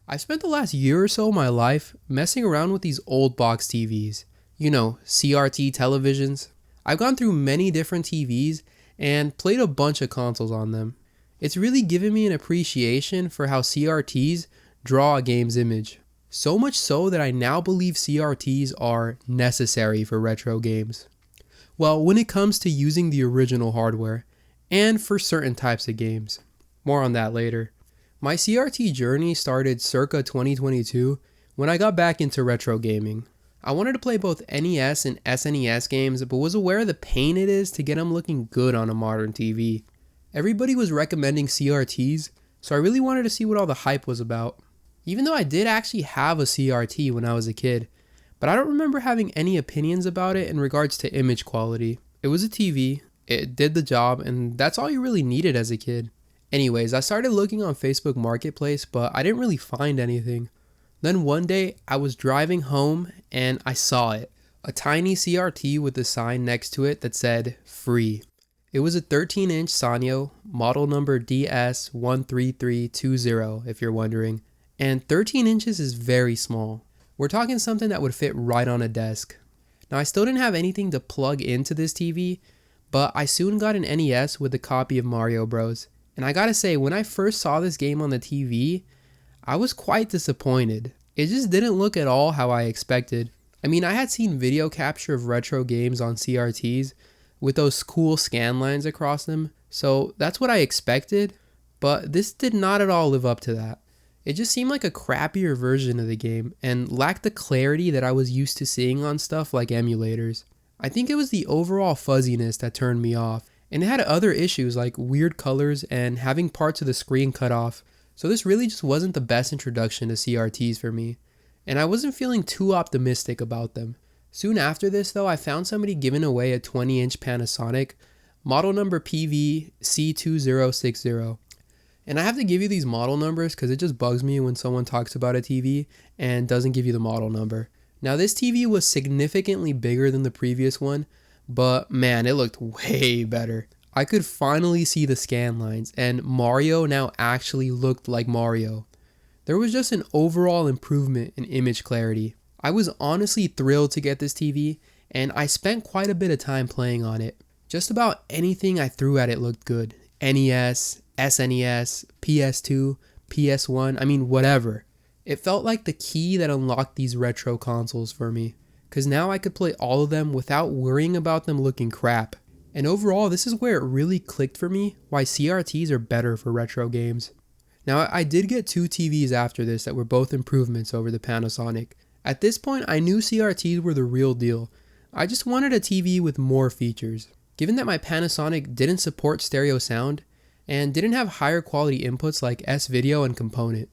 I spent the last year or so of my life messing around with these old box TVs. You know, CRT televisions. I've gone through many different TVs and played a bunch of consoles on them. It's really given me an appreciation for how CRTs draw a game's image. So much so that I now believe CRTs are necessary for retro games. Well, when it comes to using the original hardware, and for certain types of games. More on that later. My CRT journey started circa 2022 when I got back into retro gaming. I wanted to play both NES and SNES games, but was aware of the pain it is to get them looking good on a modern TV. Everybody was recommending CRTs, so I really wanted to see what all the hype was about. Even though I did actually have a CRT when I was a kid, but I don't remember having any opinions about it in regards to image quality. It was a TV, it did the job, and that's all you really needed as a kid. Anyways, I started looking on Facebook Marketplace, but I didn't really find anything. Then one day, I was driving home and I saw it. A tiny CRT with a sign next to it that said, free. It was a 13-inch Sanyo, model number DS13320 if you're wondering. And 13 inches is very small. We're talking something that would fit right on a desk. Now I still didn't have anything to plug into this TV, but I soon got an NES with a copy of Mario Bros. And I gotta say, when I first saw this game on the TV, I was quite disappointed. It just didn't look at all how I expected. I mean, I had seen video capture of retro games on CRTs with those cool scan lines across them, so that's what I expected, but this did not at all live up to that. It just seemed like a crappier version of the game and lacked the clarity that I was used to seeing on stuff like emulators. I think it was the overall fuzziness that turned me off, and it had other issues like weird colors and having parts of the screen cut off, so this really just wasn't the best introduction to CRTs for me, and I wasn't feeling too optimistic about them. Soon after this though, I found somebody giving away a 20-inch Panasonic, model number PV-C2060. And I have to give you these model numbers because it just bugs me when someone talks about a TV and doesn't give you the model number. Now this TV was significantly bigger than the previous one, but man, it looked way better. I could finally see the scan lines, and Mario now actually looked like Mario. There was just an overall improvement in image clarity. I was honestly thrilled to get this TV, and I spent quite a bit of time playing on it. Just about anything I threw at it looked good. NES, SNES, PS2, PS1, I mean whatever. It felt like the key that unlocked these retro consoles for me, because now I could play all of them without worrying about them looking crap. And overall, this is where it really clicked for me why CRTs are better for retro games. Now I did get two TVs after this that were both improvements over the Panasonic. At this point I knew CRTs were the real deal. I just wanted a TV with more features. Given that my Panasonic didn't support stereo sound, and didn't have higher quality inputs like S-Video and Component.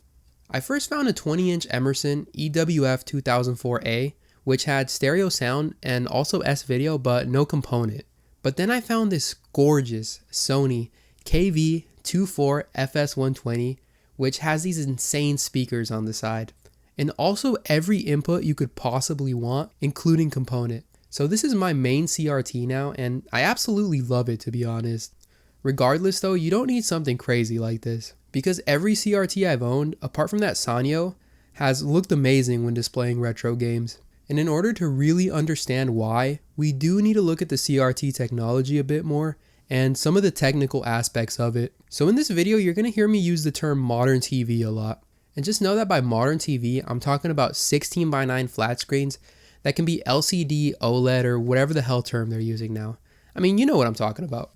I first found a 20-inch Emerson EWF 2004A, which had stereo sound and also S-Video but no Component. But then I found this gorgeous Sony KV-24FS120, which has these insane speakers on the side. And also every input you could possibly want, including Component. So this is my main CRT now, and I absolutely love it, to be honest. Regardless though, you don't need something crazy like this, because every CRT I've owned, apart from that Sanyo, has looked amazing when displaying retro games. And in order to really understand why, we do need to look at the CRT technology a bit more, and some of the technical aspects of it. So in this video, you're going to hear me use the term Modern TV a lot. And just know that by Modern TV, I'm talking about 16:9 flat screens that can be LCD, OLED, or whatever the hell term they're using now. I mean, you know what I'm talking about.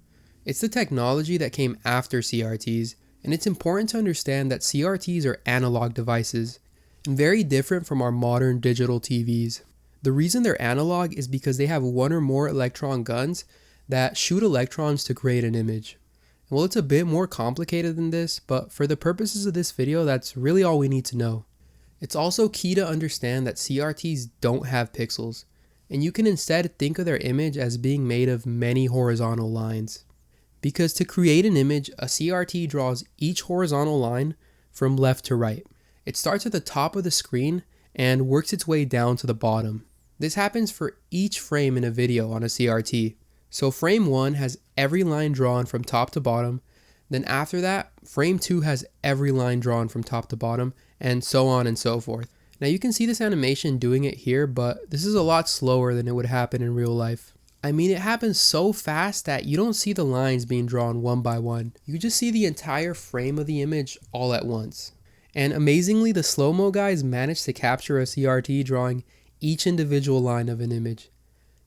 It's the technology that came after CRTs, and it's important to understand that CRTs are analog devices, and very different from our modern digital TVs. The reason they're analog is because they have one or more electron guns that shoot electrons to create an image. And well, it's a bit more complicated than this, but for the purposes of this video, that's really all we need to know. It's also key to understand that CRTs don't have pixels, and you can instead think of their image as being made of many horizontal lines. Because to create an image, a CRT draws each horizontal line from left to right. It starts at the top of the screen and works its way down to the bottom. This happens for each frame in a video on a CRT. So frame 1 has every line drawn from top to bottom, then after that, frame 2 has every line drawn from top to bottom, and so on and so forth. Now you can see this animation doing it here, but this is a lot slower than it would happen in real life. I mean, it happens so fast that you don't see the lines being drawn one by one. You just see the entire frame of the image all at once. And amazingly, the slow-mo guys managed to capture a CRT drawing each individual line of an image.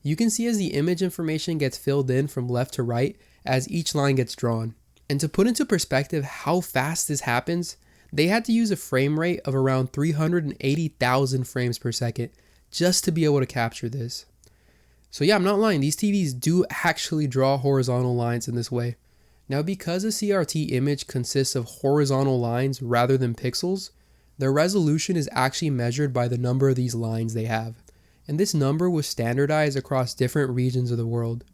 You can see as the image information gets filled in from left to right as each line gets drawn. And to put into perspective how fast this happens, they had to use a frame rate of around 380,000 frames per second just to be able to capture this. So yeah, I'm not lying, these TVs do actually draw horizontal lines in this way. Now because a CRT image consists of horizontal lines rather than pixels, their resolution is actually measured by the number of these lines they have. And this number was standardized across different regions of the world.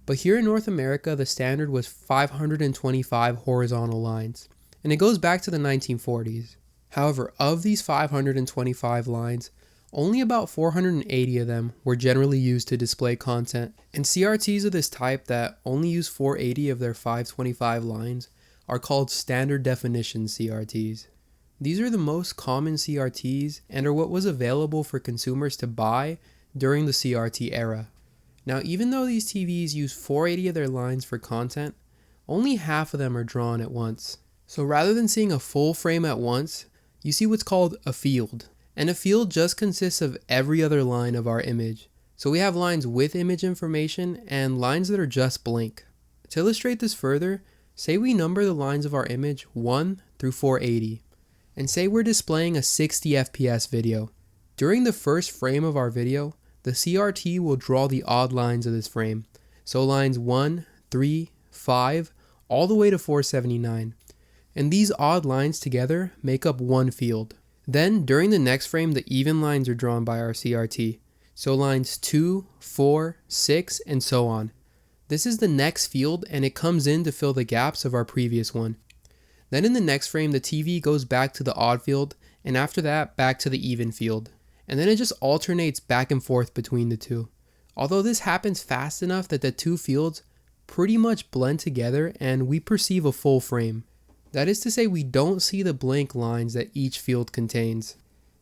But here in North America, the standard was 525 horizontal lines. And it goes back to the 1940s. However, of these 525 lines, only about 480 of them were generally used to display content. And CRTs of this type that only use 480 of their 525 lines are called standard definition CRTs. These are the most common CRTs and are what was available for consumers to buy during the CRT era. Now, even though these TVs use 480 of their lines for content, only half of them are drawn at once. So rather than seeing a full frame at once, you see what's called a field. And a field just consists of every other line of our image. So we have lines with image information and lines that are just blank. To illustrate this further, say we number the lines of our image 1 through 480. And say we're displaying a 60 FPS video. During the first frame of our video, the CRT will draw the odd lines of this frame. So lines 1, 3, 5, all the way to 479. And these odd lines together make up one field. Then, during the next frame, the even lines are drawn by our CRT. So lines 2, 4, 6, and so on. This is the next field and it comes in to fill the gaps of our previous one. Then in the next frame, the TV goes back to the odd field, and after that, back to the even field. And then it just alternates back and forth between the two. Although this happens fast enough that the two fields pretty much blend together and we perceive a full frame. That is to say, we don't see the blank lines that each field contains.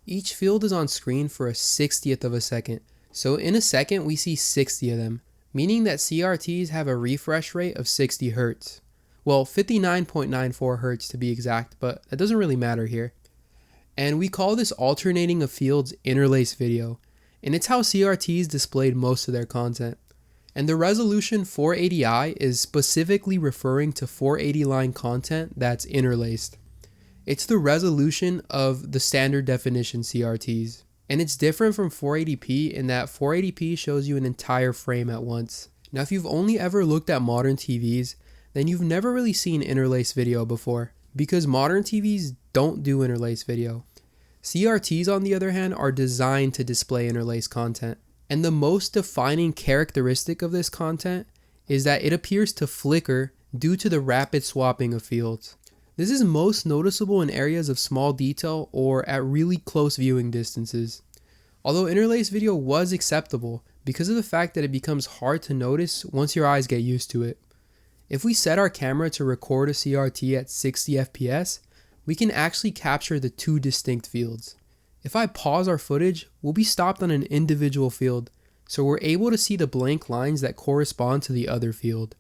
Each field is on screen for a 60th of a second. So in a second, we see 60 of them, meaning that CRTs have a refresh rate of 60 Hz. Well, 59.94 Hz to be exact, but that doesn't really matter here. And we call this alternating of fields interlaced video, and it's how CRTs displayed most of their content. And the resolution 480i is specifically referring to 480 line content that's interlaced. It's the resolution of the standard definition CRTs. And it's different from 480p in that 480p shows you an entire frame at once. Now if you've only ever looked at modern TVs, then you've never really seen interlaced video before, because modern TVs don't do interlaced video. CRTs on the other hand are designed to display interlaced content. And the most defining characteristic of this content is that it appears to flicker due to the rapid swapping of fields. This is most noticeable in areas of small detail or at really close viewing distances. Although interlaced video was acceptable because of the fact that it becomes hard to notice once your eyes get used to it. If we set our camera to record a CRT at 60 FPS, we can actually capture the two distinct fields. If I pause our footage, we'll be stopped on an individual field, so we're able to see the blank lines that correspond to the other field.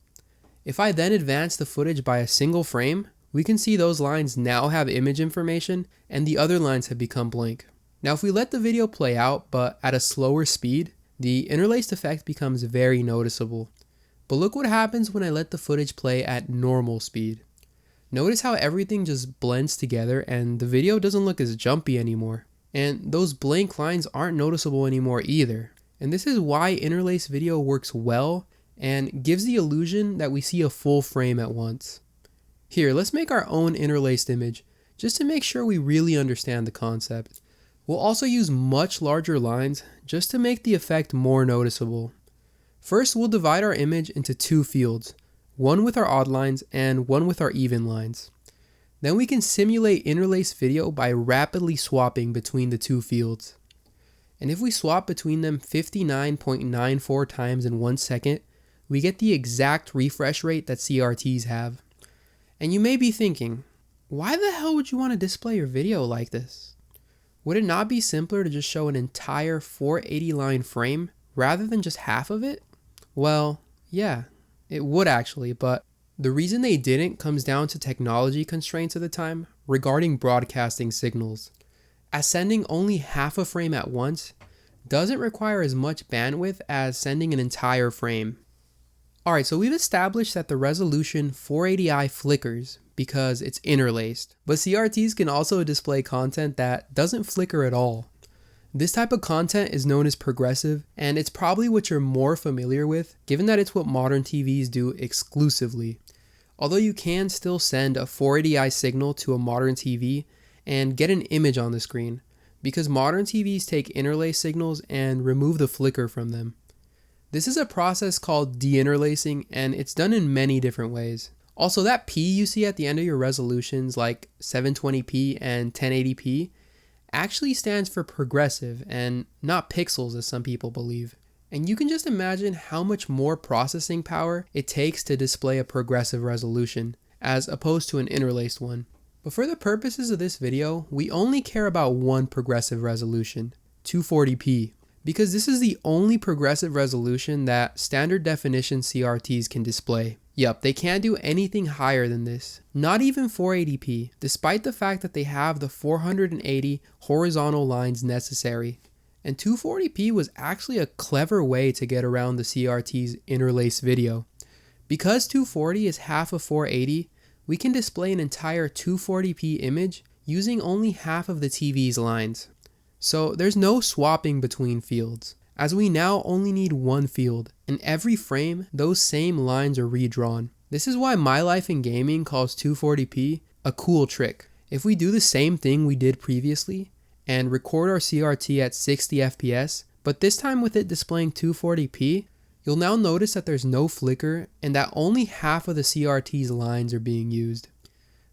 If I then advance the footage by a single frame, we can see those lines now have image information and the other lines have become blank. Now if we let the video play out but at a slower speed, the interlaced effect becomes very noticeable. But look what happens when I let the footage play at normal speed. Notice how everything just blends together and the video doesn't look as jumpy anymore. And those blank lines aren't noticeable anymore either. And this is why interlaced video works well and gives the illusion that we see a full frame at once. Here, let's make our own interlaced image, just to make sure we really understand the concept. We'll also use much larger lines just to make the effect more noticeable. First, we'll divide our image into two fields, one with our odd lines and one with our even lines. Then we can simulate interlaced video by rapidly swapping between the two fields. And if we swap between them 59.94 times in 1 second, we get the exact refresh rate that CRTs have. And you may be thinking, why the hell would you want to display your video like this? Would it not be simpler to just show an entire 480 line frame rather than just half of it? Well, yeah, it would actually, but the reason they didn't comes down to technology constraints at the time regarding broadcasting signals, as sending only half a frame at once doesn't require as much bandwidth as sending an entire frame. Alright, so we've established that the resolution 480i flickers because it's interlaced, but CRTs can also display content that doesn't flicker at all. This type of content is known as progressive, and it's probably what you're more familiar with, given that it's what modern TVs do exclusively. Although you can still send a 480i signal to a modern TV and get an image on the screen, because modern TVs take interlaced signals and remove the flicker from them. This is a process called deinterlacing, and it's done in many different ways. Also, that P you see at the end of your resolutions like 720p and 1080p actually stands for progressive and not pixels as some people believe. And you can just imagine how much more processing power it takes to display a progressive resolution as opposed to an interlaced one. But for the purposes of this video, we only care about one progressive resolution, 240p, because this is the only progressive resolution that standard definition CRTs can display. Yup, they can't do anything higher than this, not even 480p, despite the fact that they have the 480 horizontal lines necessary. And 240p was actually a clever way to get around the CRT's interlaced video. Because 240 is half of 480, we can display an entire 240p image using only half of the TV's lines. So there's no swapping between fields, as we now only need one field. In every frame, those same lines are redrawn. This is why My Life in Gaming calls 240p a cool trick. If we do the same thing we did previously, and record our CRT at 60 FPS, but this time with it displaying 240p, you'll now notice that there's no flicker and that only half of the CRT's lines are being used.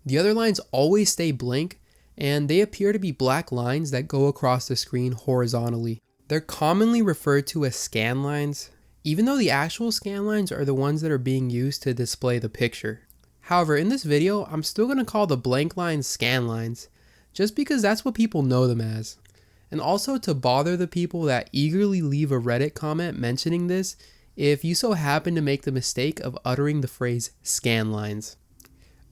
The other lines always stay blank, and they appear to be black lines that go across the screen horizontally. They're commonly referred to as scan lines, even though the actual scan lines are the ones that are being used to display the picture. However, in this video, I'm still going to call the blank lines scan lines, just because that's what people know them as. And also to bother the people that eagerly leave a Reddit comment mentioning this, if you so happen to make the mistake of uttering the phrase scan lines.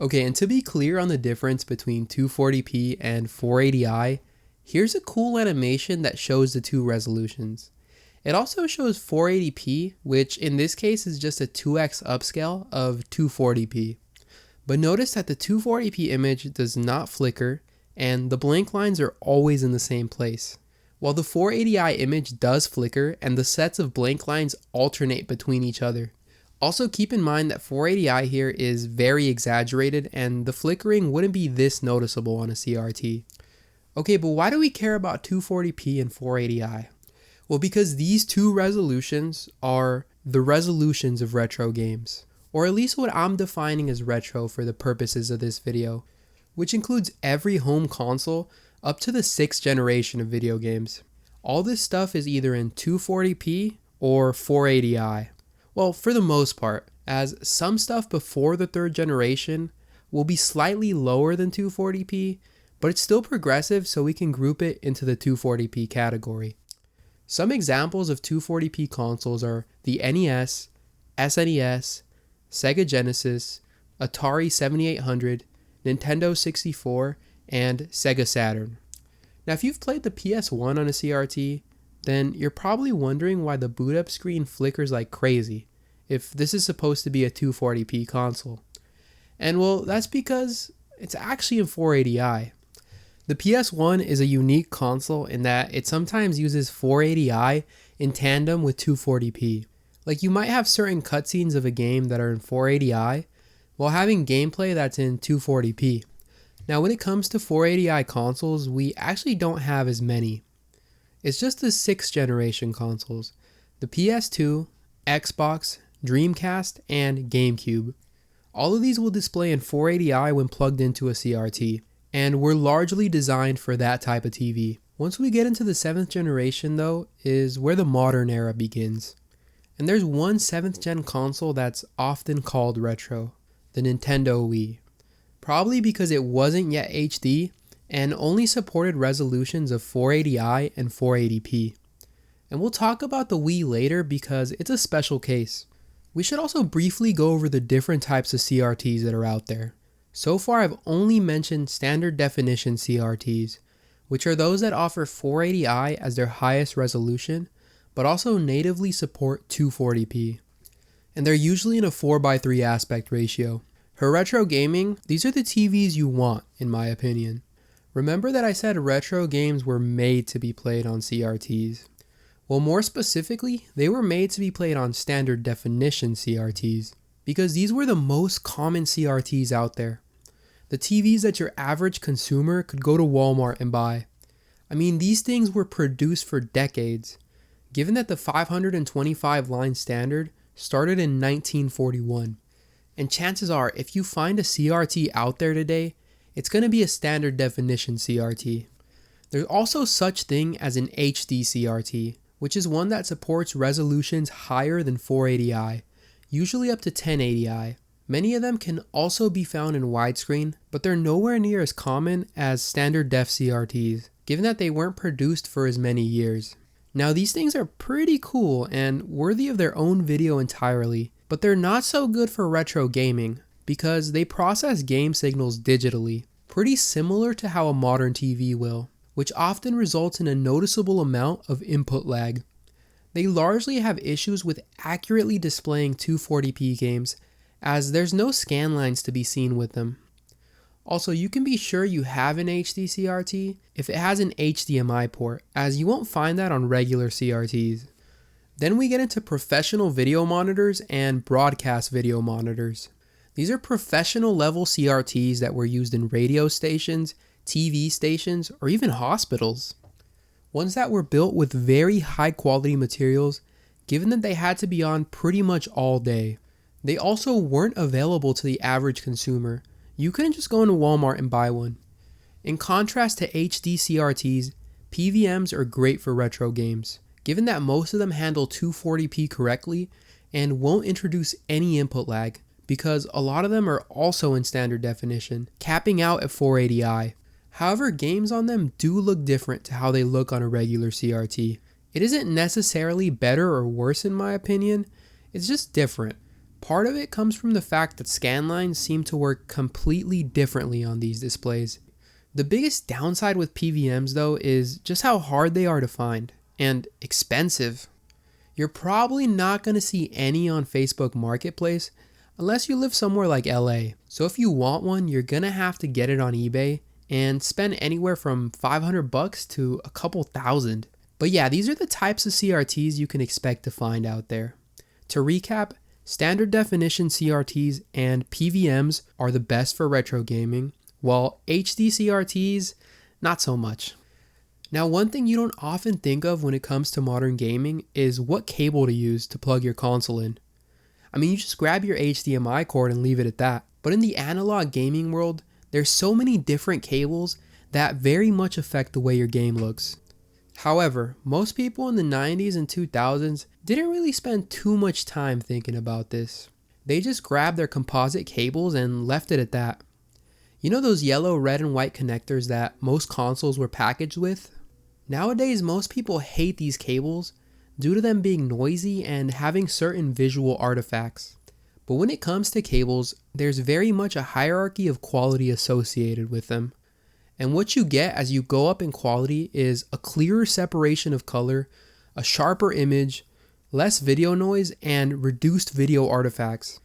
Okay, and to be clear on the difference between 240p and 480i, here's a cool animation that shows the two resolutions. It also shows 480p, which in this case is just a 2x upscale of 240p. But notice that the 240p image does not flicker, and the blank lines are always in the same place, while the 480i image does flicker and the sets of blank lines alternate between each other. Also keep in mind that 480i here is very exaggerated and the flickering wouldn't be this noticeable on a CRT. Okay, but why do we care about 240p and 480i? Well, because these two resolutions are the resolutions of retro games, or at least what I'm defining as retro for the purposes of this video, which includes every home console up to the 6th generation of video games. All this stuff is either in 240p or 480i. Well, for the most part, as some stuff before the 3rd generation will be slightly lower than 240p, but it's still progressive, so we can group it into the 240p category. Some examples of 240p consoles are the NES, SNES, Sega Genesis, Atari 7800, Nintendo 64, and Sega Saturn. Now, if you've played the PS1 on a CRT, then you're probably wondering why the boot up screen flickers like crazy if this is supposed to be a 240p console. And well, that's because it's actually in 480i. The PS1 is a unique console in that it sometimes uses 480i in tandem with 240p. Like, you might have certain cutscenes of a game that are in 480i while having gameplay that's in 240p. Now, when it comes to 480i consoles, we actually don't have as many. It's just the 6th generation consoles, the PS2, Xbox, Dreamcast, and GameCube. All of these will display in 480i when plugged into a CRT, and were largely designed for that type of TV. Once we get into the 7th generation though, is where the modern era begins. And there's one 7th gen console that's often called retro, the Nintendo Wii. probably because it wasn't yet HD and only supported resolutions of 480i and 480p. And we'll talk about the Wii later because it's a special case. We should also briefly go over the different types of CRTs that are out there. So far I've only mentioned standard definition CRTs, which are those that offer 480i as their highest resolution, but also natively support 240p. And they're usually in a 4:3 aspect ratio. For retro gaming, these are the TVs you want, in my opinion. Remember that I said retro games were made to be played on CRTs. Well, more specifically, they were made to be played on standard definition CRTs, because these were the most common CRTs out there. The TVs that your average consumer could go to Walmart and buy. I mean, these things were produced for decades, given that the 525 line standard started in 1941. And chances are, if you find a CRT out there today, it's going to be a standard definition CRT. There's also such thing as an HD CRT, which is one that supports resolutions higher than 480i, usually up to 1080i. Many of them can also be found in widescreen, but they're nowhere near as common as standard def CRTs, given that they weren't produced for as many years. Now these things are pretty cool and worthy of their own video entirely, but they're not so good for retro gaming because they process game signals digitally, pretty similar to how a modern TV will, which often results in a noticeable amount of input lag. They largely have issues with accurately displaying 240p games, as there's no scan lines to be seen with them. Also, you can be sure you have an HD CRT if it has an HDMI port, as you won't find that on regular CRTs. Then we get into professional video monitors and broadcast video monitors. These are professional level CRTs that were used in radio stations, TV stations, or even hospitals. Ones that were built with very high quality materials, given that they had to be on pretty much all day. They also weren't available to the average consumer. You couldn't just go into Walmart and buy one. In contrast to HD CRTs, PVMs are great for retro games, given that most of them handle 240p correctly and won't introduce any input lag, because a lot of them are also in standard definition, capping out at 480i. However, games on them do look different to how they look on a regular CRT. It isn't necessarily better or worse in my opinion, it's just different. Part of it comes from the fact that scan lines seem to work completely differently on these displays. The biggest downside with PVMs though is just how hard they are to find, and expensive. You're probably not going to see any on Facebook Marketplace unless you live somewhere like LA. So if you want one, you're going to have to get it on eBay and spend anywhere from $500 to a couple thousand. But yeah, these are the types of CRTs you can expect to find out there. To recap, standard definition CRTs and PVMs are the best for retro gaming, while HD CRTs, not so much. Now, one thing you don't often think of when it comes to modern gaming is what cable to use to plug your console in. I mean, you just grab your HDMI cord and leave it at that. But in the analog gaming world, there's so many different cables that very much affect the way your game looks. However, most people in the 90s and 2000s didn't really spend too much time thinking about this. They just grabbed their composite cables and left it at that. You know those yellow, red, and white connectors that most consoles were packaged with? Nowadays, most people hate these cables due to them being noisy and having certain visual artifacts. But when it comes to cables, there's very much a hierarchy of quality associated with them. And what you get as you go up in quality is a clearer separation of color, a sharper image, less video noise, and reduced video artifacts.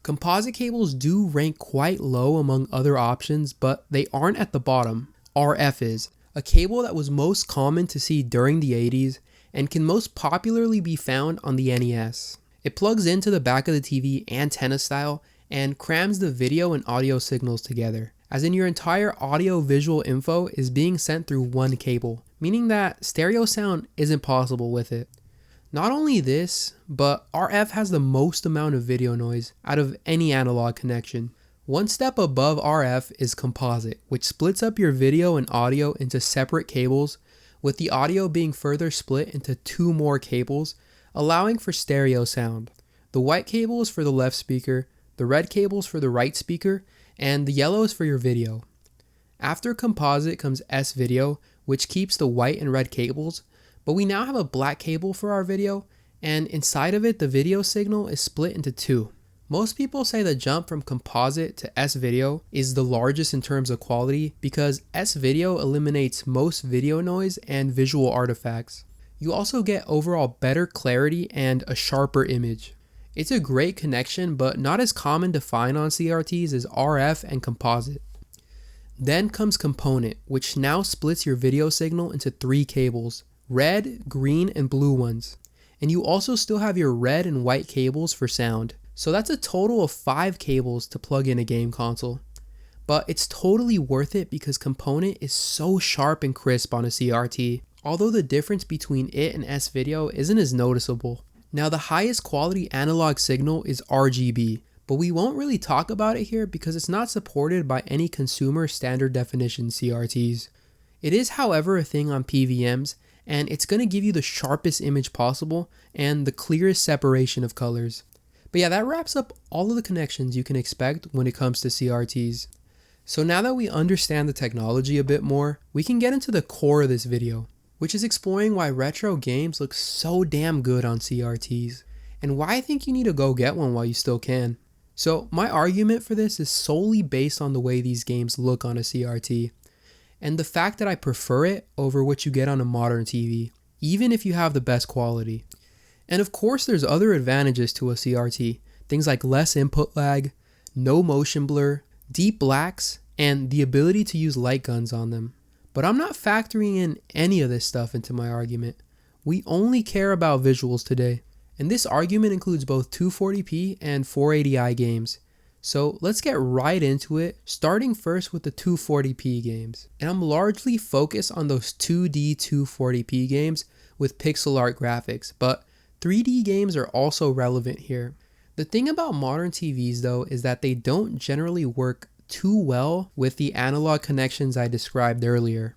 Composite cables do rank quite low among other options, but they aren't at the bottom. RF is a cable that was most common to see during the 80s and can most popularly be found on the NES. It plugs into the back of the TV antenna style and crams the video and audio signals together, as in your entire audio-visual info is being sent through one cable, meaning that stereo sound isn't possible with it. Not only this, but RF has the most amount of video noise out of any analog connection. One step above RF is composite, which splits up your video and audio into separate cables, with the audio being further split into 2 more cables, allowing for stereo sound. The white cable is for the left speaker, the red cable is for the right speaker, and the yellow is for your video. After composite comes S-Video, which keeps the white and red cables, but we now have a black cable for our video, and inside of it the video signal is split into two. Most people say the jump from composite to S-Video is the largest in terms of quality because S-Video eliminates most video noise and visual artifacts. You also get overall better clarity and a sharper image. It's a great connection, but not as common to find on CRTs as RF and composite. Then comes component, which now splits your video signal into three cables, red, green, and blue ones. And you also still have your red and white cables for sound. So that's a total of 5 cables to plug in a game console. But it's totally worth it because component is so sharp and crisp on a CRT, although the difference between it and S-Video isn't as noticeable. Now the highest quality analog signal is RGB, but we won't really talk about it here because it's not supported by any consumer standard definition CRTs. It is, however, a thing on PVMs, and it's going to give you the sharpest image possible and the clearest separation of colors. But yeah, that wraps up all of the connections you can expect when it comes to CRTs. So now that we understand the technology a bit more, we can get into the core of this video, which is exploring why retro games look so damn good on CRTs, and why I think you need to go get one while you still can. So my argument for this is solely based on the way these games look on a CRT, and the fact that I prefer it over what you get on a modern TV, even if you have the best quality. And of course there's other advantages to a CRT, things like less input lag, no motion blur, deep blacks, and the ability to use light guns on them. But I'm not factoring in any of this stuff into my argument. We only care about visuals today. And this argument includes both 240p and 480i games. So let's get right into it, starting first with the 240p games. And I'm largely focused on those 2D 240p games with pixel art graphics, but 3D games are also relevant here. The thing about modern TVs though is that they don't generally work too well with the analog connections I described earlier.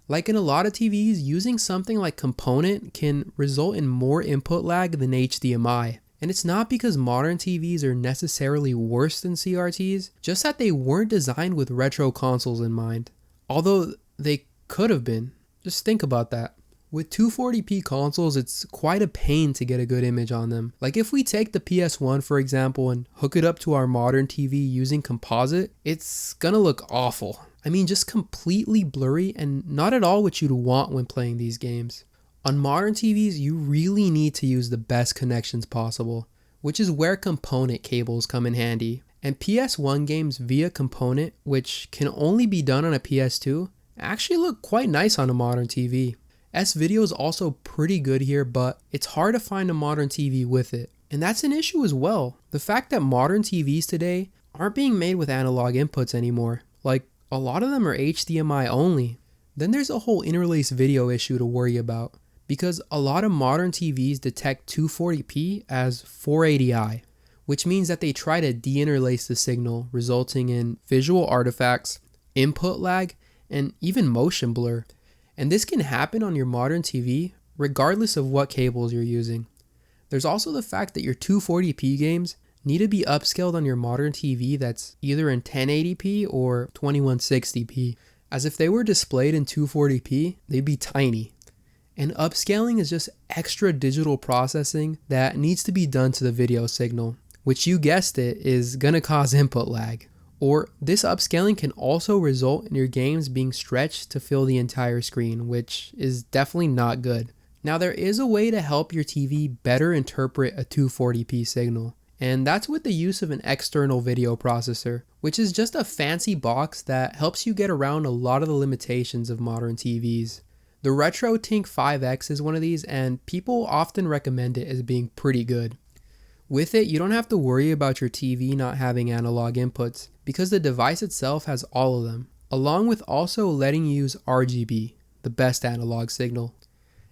Like in a lot of TVs, using something like component can result in more input lag than HDMI. And it's not because modern TVs are necessarily worse than CRTs, just that they weren't designed with retro consoles in mind. Although they could have been. Just think about that. With 240p consoles, it's quite a pain to get a good image on them. Like if we take the PS1 for example and hook it up to our modern TV using composite, it's gonna look awful. I mean, just completely blurry and not at all what you'd want when playing these games. On modern TVs, you really need to use the best connections possible, which is where component cables come in handy. And PS1 games via component, which can only be done on a PS2, actually look quite nice on a modern TV. S-Video is also pretty good here, but it's hard to find a modern TV with it. And that's an issue as well. The fact that modern TVs today aren't being made with analog inputs anymore. Like, a lot of them are HDMI only. Then there's a whole interlaced video issue to worry about, because a lot of modern TVs detect 240p as 480i, which means that they try to deinterlace the signal, resulting in visual artifacts, input lag, and even motion blur. And this can happen on your modern TV regardless of what cables you're using. There's also the fact that your 240p games need to be upscaled on your modern TV that's either in 1080p or 2160p, as if they were displayed in 240p, they'd be tiny. And upscaling is just extra digital processing that needs to be done to the video signal, which you guessed it is gonna cause input lag. Or this upscaling can also result in your games being stretched to fill the entire screen, which is definitely not good. Now there is a way to help your TV better interpret a 240p signal, and that's with the use of an external video processor, which is just a fancy box that helps you get around a lot of the limitations of modern TVs. The RetroTink 5X is one of these, and people often recommend it as being pretty good. With it, you don't have to worry about your TV not having analog inputs, because the device itself has all of them, along with also letting you use RGB, the best analog signal.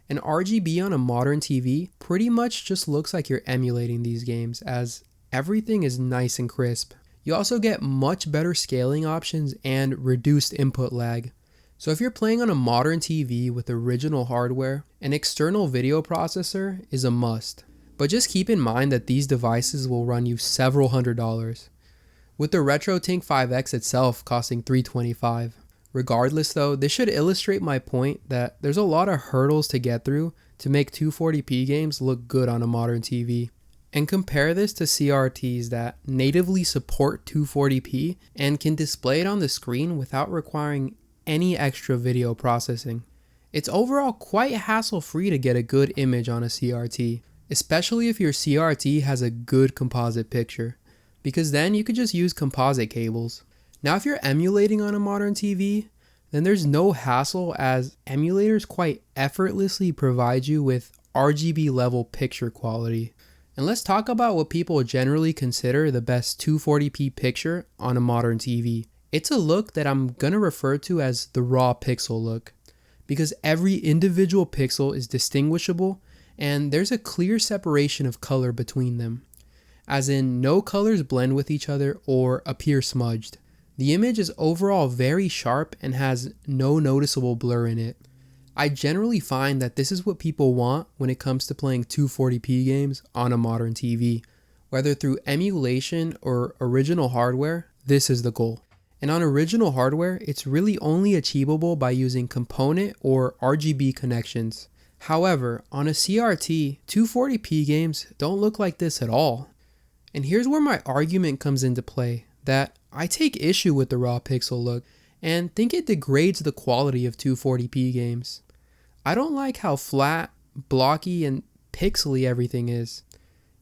And RGB on a modern TV pretty much just looks like you're emulating these games, as everything is nice and crisp. You also get much better scaling options and reduced input lag. So if you're playing on a modern TV with original hardware, an external video processor is a must. But just keep in mind that these devices will run you several $100s. with the RetroTink 5X itself costing $325. Regardless though, this should illustrate my point that there's a lot of hurdles to get through to make 240p games look good on a modern TV. And compare this to CRTs that natively support 240p and can display it on the screen without requiring any extra video processing. It's overall quite hassle-free to get a good image on a CRT, especially if your CRT has a good composite picture, because then you could just use composite cables. Now if you're emulating on a modern TV, then there's no hassle as emulators quite effortlessly provide you with RGB level picture quality. And let's talk about what people generally consider the best 240p picture on a modern TV. It's a look that I'm going to refer to as the raw pixel look, because every individual pixel is distinguishable and there's a clear separation of color between them, as in no colors blend with each other or appear smudged. The image is overall very sharp and has no noticeable blur in it. I generally find that this is what people want when it comes to playing 240p games on a modern TV. Whether through emulation or original hardware, this is the goal. And on original hardware, it's really only achievable by using component or RGB connections. However, on a CRT, 240p games don't look like this at all. And here's where my argument comes into play, that I take issue with the raw pixel look and think it degrades the quality of 240p games. I don't like how flat, blocky, and pixely everything is.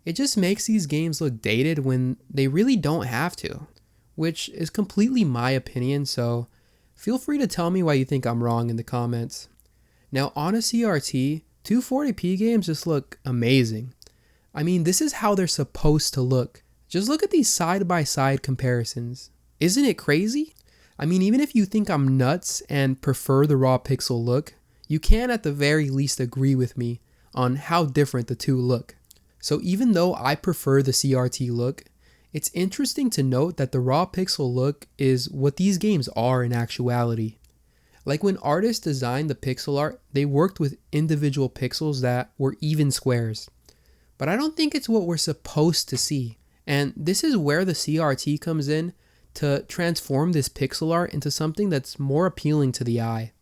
It just makes these games look dated when they really don't have to, which is completely my opinion, so feel free to tell me why you think I'm wrong in the comments. Now on a CRT, 240p games just look amazing. I mean, this is how they're supposed to look. Just look at these side-by-side comparisons. Isn't it crazy? I mean, even if you think I'm nuts and prefer the raw pixel look, you can at the very least agree with me on how different the two look. So even though I prefer the CRT look, it's interesting to note that the raw pixel look is what these games are in actuality. Like when artists designed the pixel art, they worked with individual pixels that were even squares. But I don't think it's what we're supposed to see. And this is where the CRT comes in to transform this pixel art into something that's more appealing to the eye.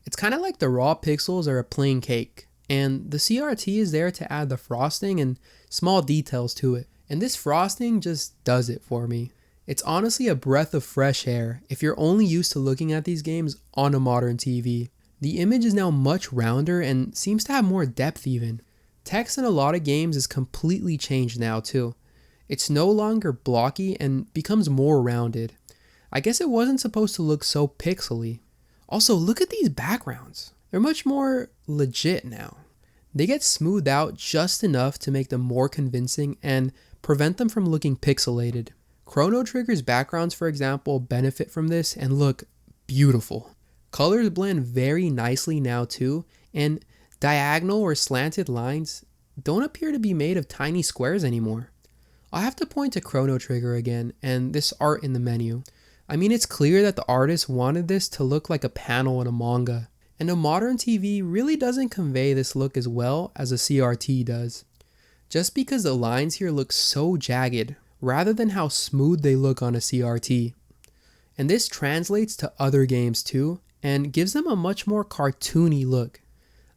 It's kind of like the raw pixels are a plain cake, and the CRT is there to add the frosting and small details to it. And this frosting just does it for me. It's honestly a breath of fresh air if you're only used to looking at these games on a modern TV. The image is now much rounder and seems to have more depth even. Text in a lot of games is completely changed now too. It's no longer blocky and becomes more rounded. I guess it wasn't supposed to look so pixely. Also, look at these backgrounds. They're much more legit now. They get smoothed out just enough to make them more convincing and prevent them from looking pixelated. Chrono Trigger's backgrounds, for example, benefit from this and look beautiful. Colors blend very nicely now too, and diagonal or slanted lines don't appear to be made of tiny squares anymore. I'll have to point to Chrono Trigger again and this art in the menu. I mean, it's clear that the artist wanted this to look like a panel in a manga, and a modern TV really doesn't convey this look as well as a CRT does. Just because the lines here look so jagged, rather than how smooth they look on a CRT. And this translates to other games too, and gives them a much more cartoony look.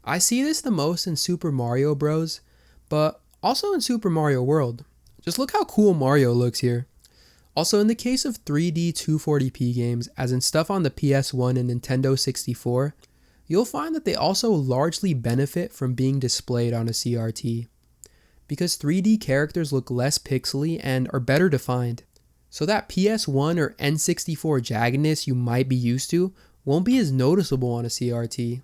I see this the most in Super Mario Bros, but also in Super Mario World. Just look how cool Mario looks here. Also, in the case of 3D 240p games, as in stuff on the PS1 and Nintendo 64, you'll find that they also largely benefit from being displayed on a CRT, because 3D characters look less pixely and are better defined. So that PS1 or N64 jaggedness you might be used to won't be as noticeable on a CRT.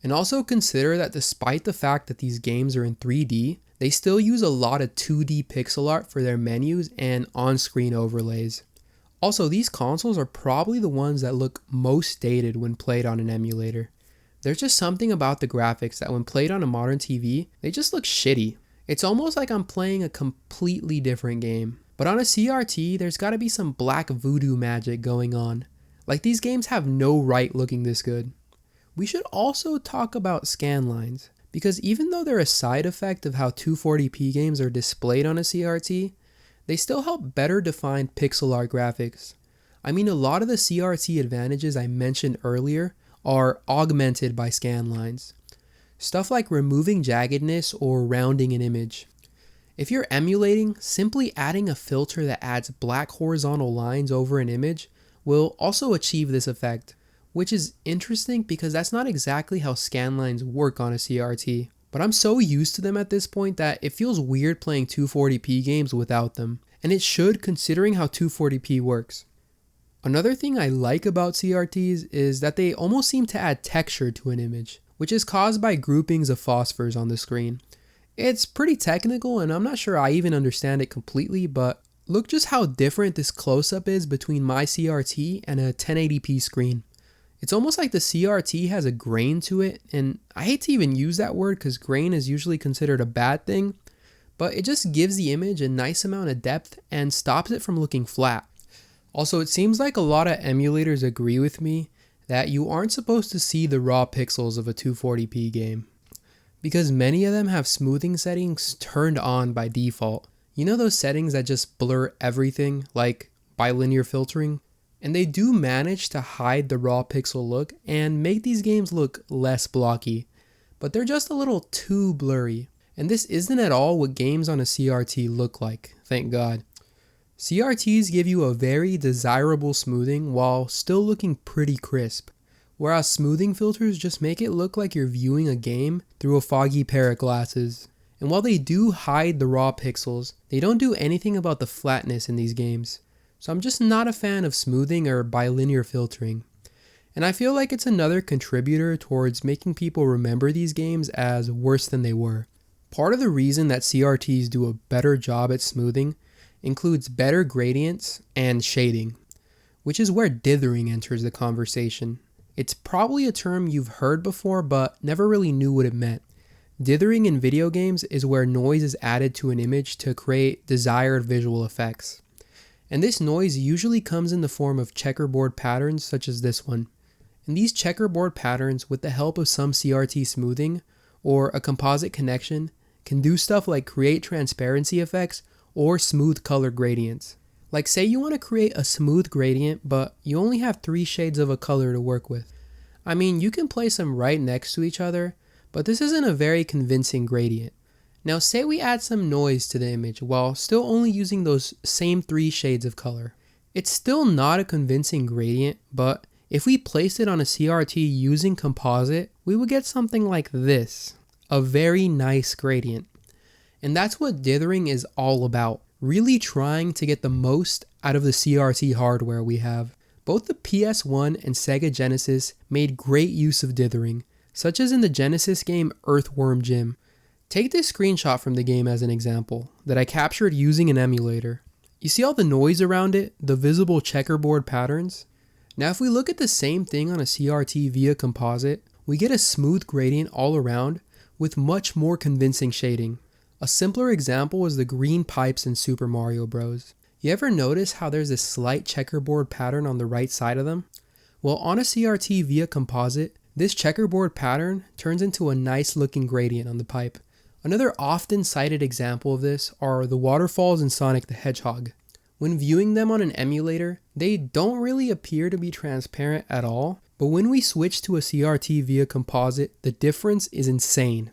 And also consider that despite the fact that these games are in 3D, they still use a lot of 2D pixel art for their menus and on-screen overlays. Also, these consoles are probably the ones that look most dated when played on an emulator. There's just something about the graphics that when played on a modern TV, they just look shitty. It's almost like I'm playing a completely different game. But on a CRT, there's gotta be some black voodoo magic going on. Like, these games have no right looking this good. We should also talk about scan lines, because even though they're a side effect of how 240p games are displayed on a CRT, they still help better define pixel art graphics. I mean, a lot of the CRT advantages I mentioned earlier are augmented by scan lines. Stuff like removing jaggedness or rounding an image. If you're emulating, simply adding a filter that adds black horizontal lines over an image will also achieve this effect, which is interesting because that's not exactly how scan lines work on a CRT. But I'm so used to them at this point that it feels weird playing 240p games without them, and it should considering how 240p works. Another thing I like about CRTs is that they almost seem to add texture to an image, which is caused by groupings of phosphors on the screen. It's pretty technical and I'm not sure I even understand it completely, but look just how different this close-up is between my CRT and a 1080p screen. It's almost like the CRT has a grain to it, and I hate to even use that word because grain is usually considered a bad thing, but it just gives the image a nice amount of depth and stops it from looking flat. Also, it seems like a lot of emulators agree with me that you aren't supposed to see the raw pixels of a 240p game, because many of them have smoothing settings turned on by default. You know those settings that just blur everything, like bilinear filtering? And they do manage to hide the raw pixel look and make these games look less blocky, but they're just a little too blurry. And this isn't at all what games on a CRT look like, thank God. CRTs give you a very desirable smoothing while still looking pretty crisp, whereas smoothing filters just make it look like you're viewing a game through a foggy pair of glasses. And while they do hide the raw pixels, they don't do anything about the flatness in these games. So I'm just not a fan of smoothing or bilinear filtering. And I feel like it's another contributor towards making people remember these games as worse than they were. Part of the reason that CRTs do a better job at smoothing includes better gradients and shading, which is where dithering enters the conversation. It's probably a term you've heard before but never really knew what it meant. Dithering in video games is where noise is added to an image to create desired visual effects. And this noise usually comes in the form of checkerboard patterns such as this one. And these checkerboard patterns, with the help of some CRT smoothing or a composite connection, can do stuff like create transparency effects or smooth color gradients. Like say you want to create a smooth gradient but you only have 3 shades of a color to work with. I mean, you can place them right next to each other, but this isn't a very convincing gradient. Now say we add some noise to the image while still only using those same 3 shades of color. It's still not a convincing gradient, but if we placed it on a CRT using composite, we would get something like this, a very nice gradient. And that's what dithering is all about, really trying to get the most out of the CRT hardware we have. Both the PS1 and Sega Genesis made great use of dithering, such as in the Genesis game Earthworm Jim. Take this screenshot from the game as an example, that I captured using an emulator. You see all the noise around it, the visible checkerboard patterns? Now if we look at the same thing on a CRT via composite, we get a smooth gradient all around with much more convincing shading. A simpler example is the green pipes in Super Mario Bros. You ever notice how there's a slight checkerboard pattern on the right side of them? Well, on a CRT via composite, this checkerboard pattern turns into a nice looking gradient on the pipe. Another often cited example of this are the waterfalls in Sonic the Hedgehog. When viewing them on an emulator, they don't really appear to be transparent at all, but when we switch to a CRT via composite, the difference is insane.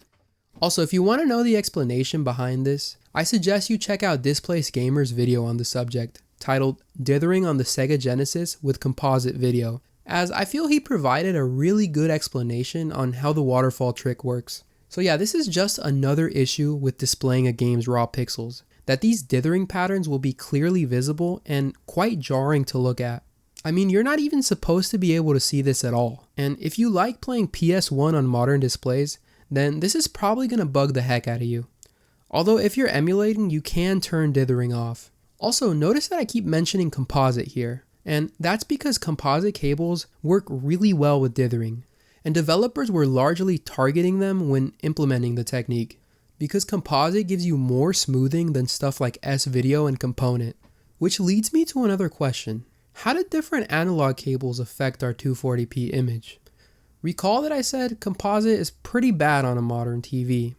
Also, if you want to know the explanation behind this, I suggest you check out Displaced Gamer's video on the subject, titled Dithering on the Sega Genesis with Composite Video, as I feel he provided a really good explanation on how the waterfall trick works. So yeah, this is just another issue with displaying a game's raw pixels, that these dithering patterns will be clearly visible and quite jarring to look at. I mean, you're not even supposed to be able to see this at all. And if you like playing PS1 on modern displays, then this is probably going to bug the heck out of you. Although if you're emulating, you can turn dithering off. Also, notice that I keep mentioning composite here, and that's because composite cables work really well with dithering. And developers were largely targeting them when implementing the technique, because composite gives you more smoothing than stuff like S-Video and Component. Which leads me to another question. How did different analog cables affect our 240p image? Recall that I said composite is pretty bad on a modern TV.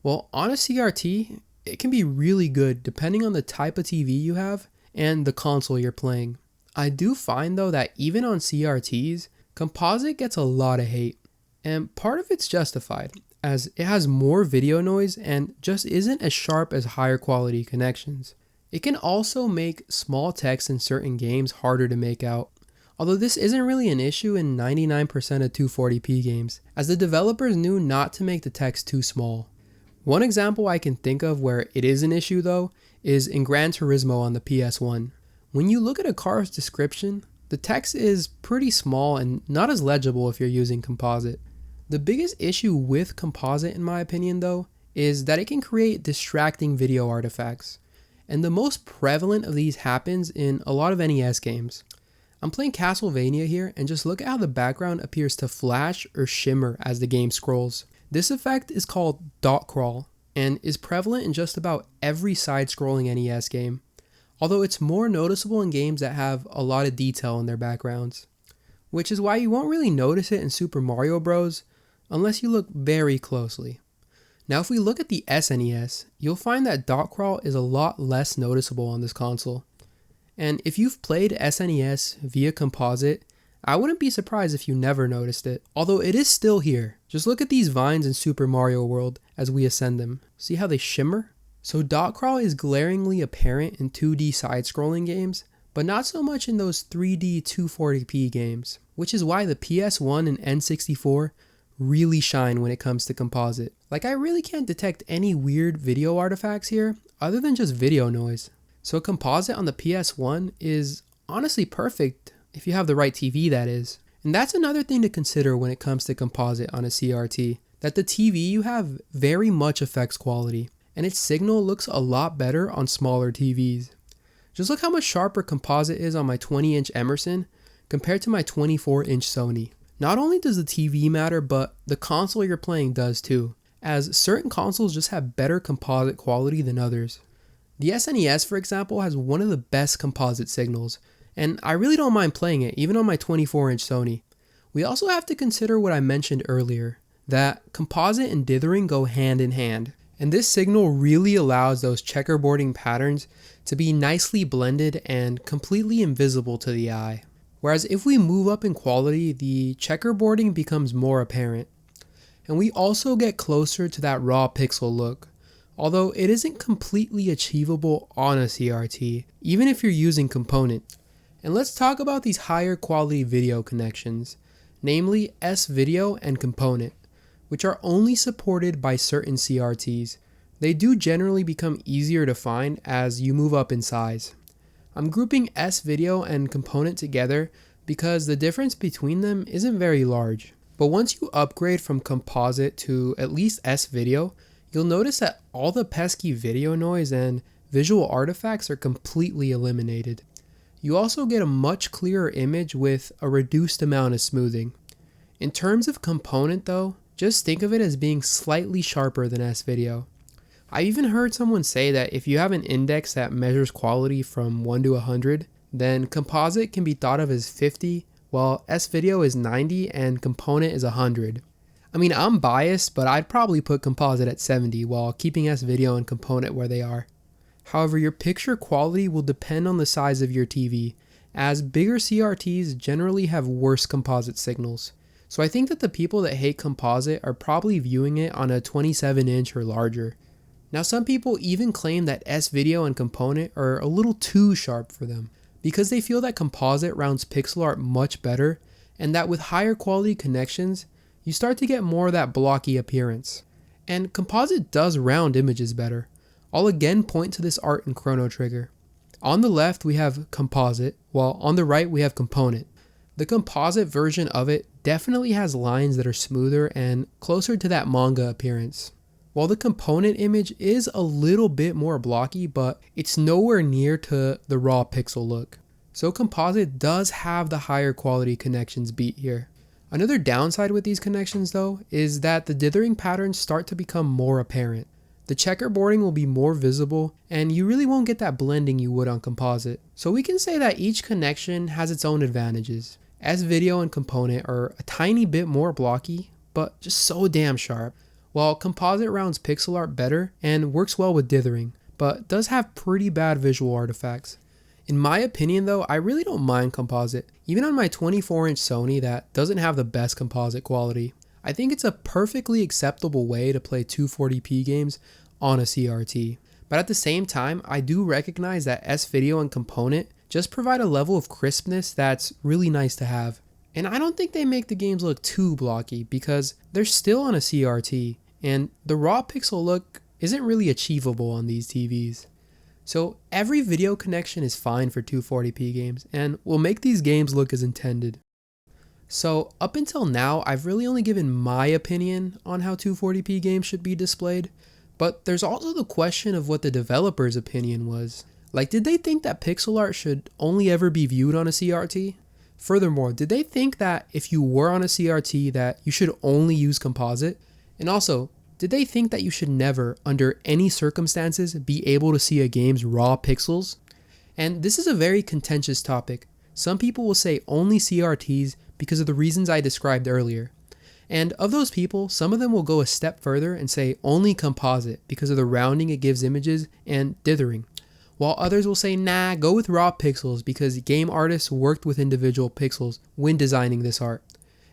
Well, on a CRT, it can be really good depending on the type of TV you have and the console you're playing. I do find though that even on CRTs, composite gets a lot of hate, and part of it's justified, as it has more video noise and just isn't as sharp as higher quality connections. It can also make small text in certain games harder to make out, although this isn't really an issue in 99% of 240p games, as the developers knew not to make the text too small. One example I can think of where it is an issue though is in Gran Turismo on the PS1. When you look at a car's description, the text is pretty small and not as legible if you're using composite. The biggest issue with composite in my opinion though is that it can create distracting video artifacts, and the most prevalent of these happens in a lot of NES games. I'm playing Castlevania here, and just look at how the background appears to flash or shimmer as the game scrolls. This effect is called dot crawl and is prevalent in just about every side-scrolling NES game, although it's more noticeable in games that have a lot of detail in their backgrounds, which is why you won't really notice it in Super Mario Bros. Unless you look very closely. Now if we look at the SNES, you'll find that dot crawl is a lot less noticeable on this console. And if you've played SNES via composite, I wouldn't be surprised if you never noticed it, although it is still here. Just look at these vines in Super Mario World as we ascend them. See how they shimmer? So dot crawl is glaringly apparent in 2D side-scrolling games, but not so much in those 3D 240p games, which is why the PS1 and N64 really shine when it comes to composite. Like, I really can't detect any weird video artifacts here other than just video noise. So composite on the PS1 is honestly perfect if you have the right TV, that is. And that's another thing to consider when it comes to composite on a CRT, that the TV you have very much affects quality, and its signal looks a lot better on smaller TVs. Just look how much sharper composite is on my 20-inch Emerson compared to my 24-inch Sony. Not only does the TV matter, but the console you're playing does too, as certain consoles just have better composite quality than others. The SNES, for example, has one of the best composite signals, and I really don't mind playing it, even on my 24-inch Sony. We also have to consider what I mentioned earlier, that composite and dithering go hand in hand, and this signal really allows those checkerboarding patterns to be nicely blended and completely invisible to the eye. Whereas if we move up in quality, the checkerboarding becomes more apparent. And we also get closer to that raw pixel look, although it isn't completely achievable on a CRT, even if you're using component. And let's talk about these higher quality video connections, namely S-Video and component, which are only supported by certain CRTs. They do generally become easier to find as you move up in size. I'm grouping S-Video and component together because the difference between them isn't very large. But once you upgrade from composite to at least S-Video, you'll notice that all the pesky video noise and visual artifacts are completely eliminated. You also get a much clearer image with a reduced amount of smoothing. In terms of component though, just think of it as being slightly sharper than S-Video. I even heard someone say that if you have an index that measures quality from 1 to 100, then composite can be thought of as 50, while S-Video is 90 and component is 100. I mean, I'm biased, but I'd probably put composite at 70 while keeping S-Video and component where they are. However, your picture quality will depend on the size of your TV, as bigger CRTs generally have worse composite signals. So I think that the people that hate composite are probably viewing it on a 27-inch or larger. Now some people even claim that S-Video and component are a little too sharp for them, because they feel that composite rounds pixel art much better, and that with higher quality connections, you start to get more of that blocky appearance. And composite does round images better. I'll again point to this art in Chrono Trigger. On the left we have composite, while on the right we have component. The composite version of it definitely has lines that are smoother and closer to that manga appearance, while the component image is a little bit more blocky, but it's nowhere near to the raw pixel look. So composite does have the higher quality connections beat here. Another downside with these connections though is that the dithering patterns start to become more apparent. The checkerboarding will be more visible, and you really won't get that blending you would on composite. So we can say that each connection has its own advantages. S-Video and component are a tiny bit more blocky, but just so damn sharp, while composite rounds pixel art better and works well with dithering, but does have pretty bad visual artifacts. In my opinion though, I really don't mind composite, even on my 24-inch Sony that doesn't have the best composite quality. I think it's a perfectly acceptable way to play 240p games on a CRT. But at the same time, I do recognize that S-Video and Component just provide a level of crispness that's really nice to have. And I don't think they make the games look too blocky because they're still on a CRT, and the raw pixel look isn't really achievable on these TVs. So every video connection is fine for 240p games and will make these games look as intended. So up until now, I've really only given my opinion on how 240p games should be displayed, but there's also the question of what the developer's opinion was. Like, did they think that pixel art should only ever be viewed on a CRT? Furthermore, did they think that if you were on a CRT that you should only use composite? And also, did they think that you should never, under any circumstances, be able to see a game's raw pixels? And this is a very contentious topic. Some people will say only CRTs because of the reasons I described earlier. And of those people, some of them will go a step further and say only composite because of the rounding it gives images and dithering. While others will say, nah, go with raw pixels because game artists worked with individual pixels when designing this art.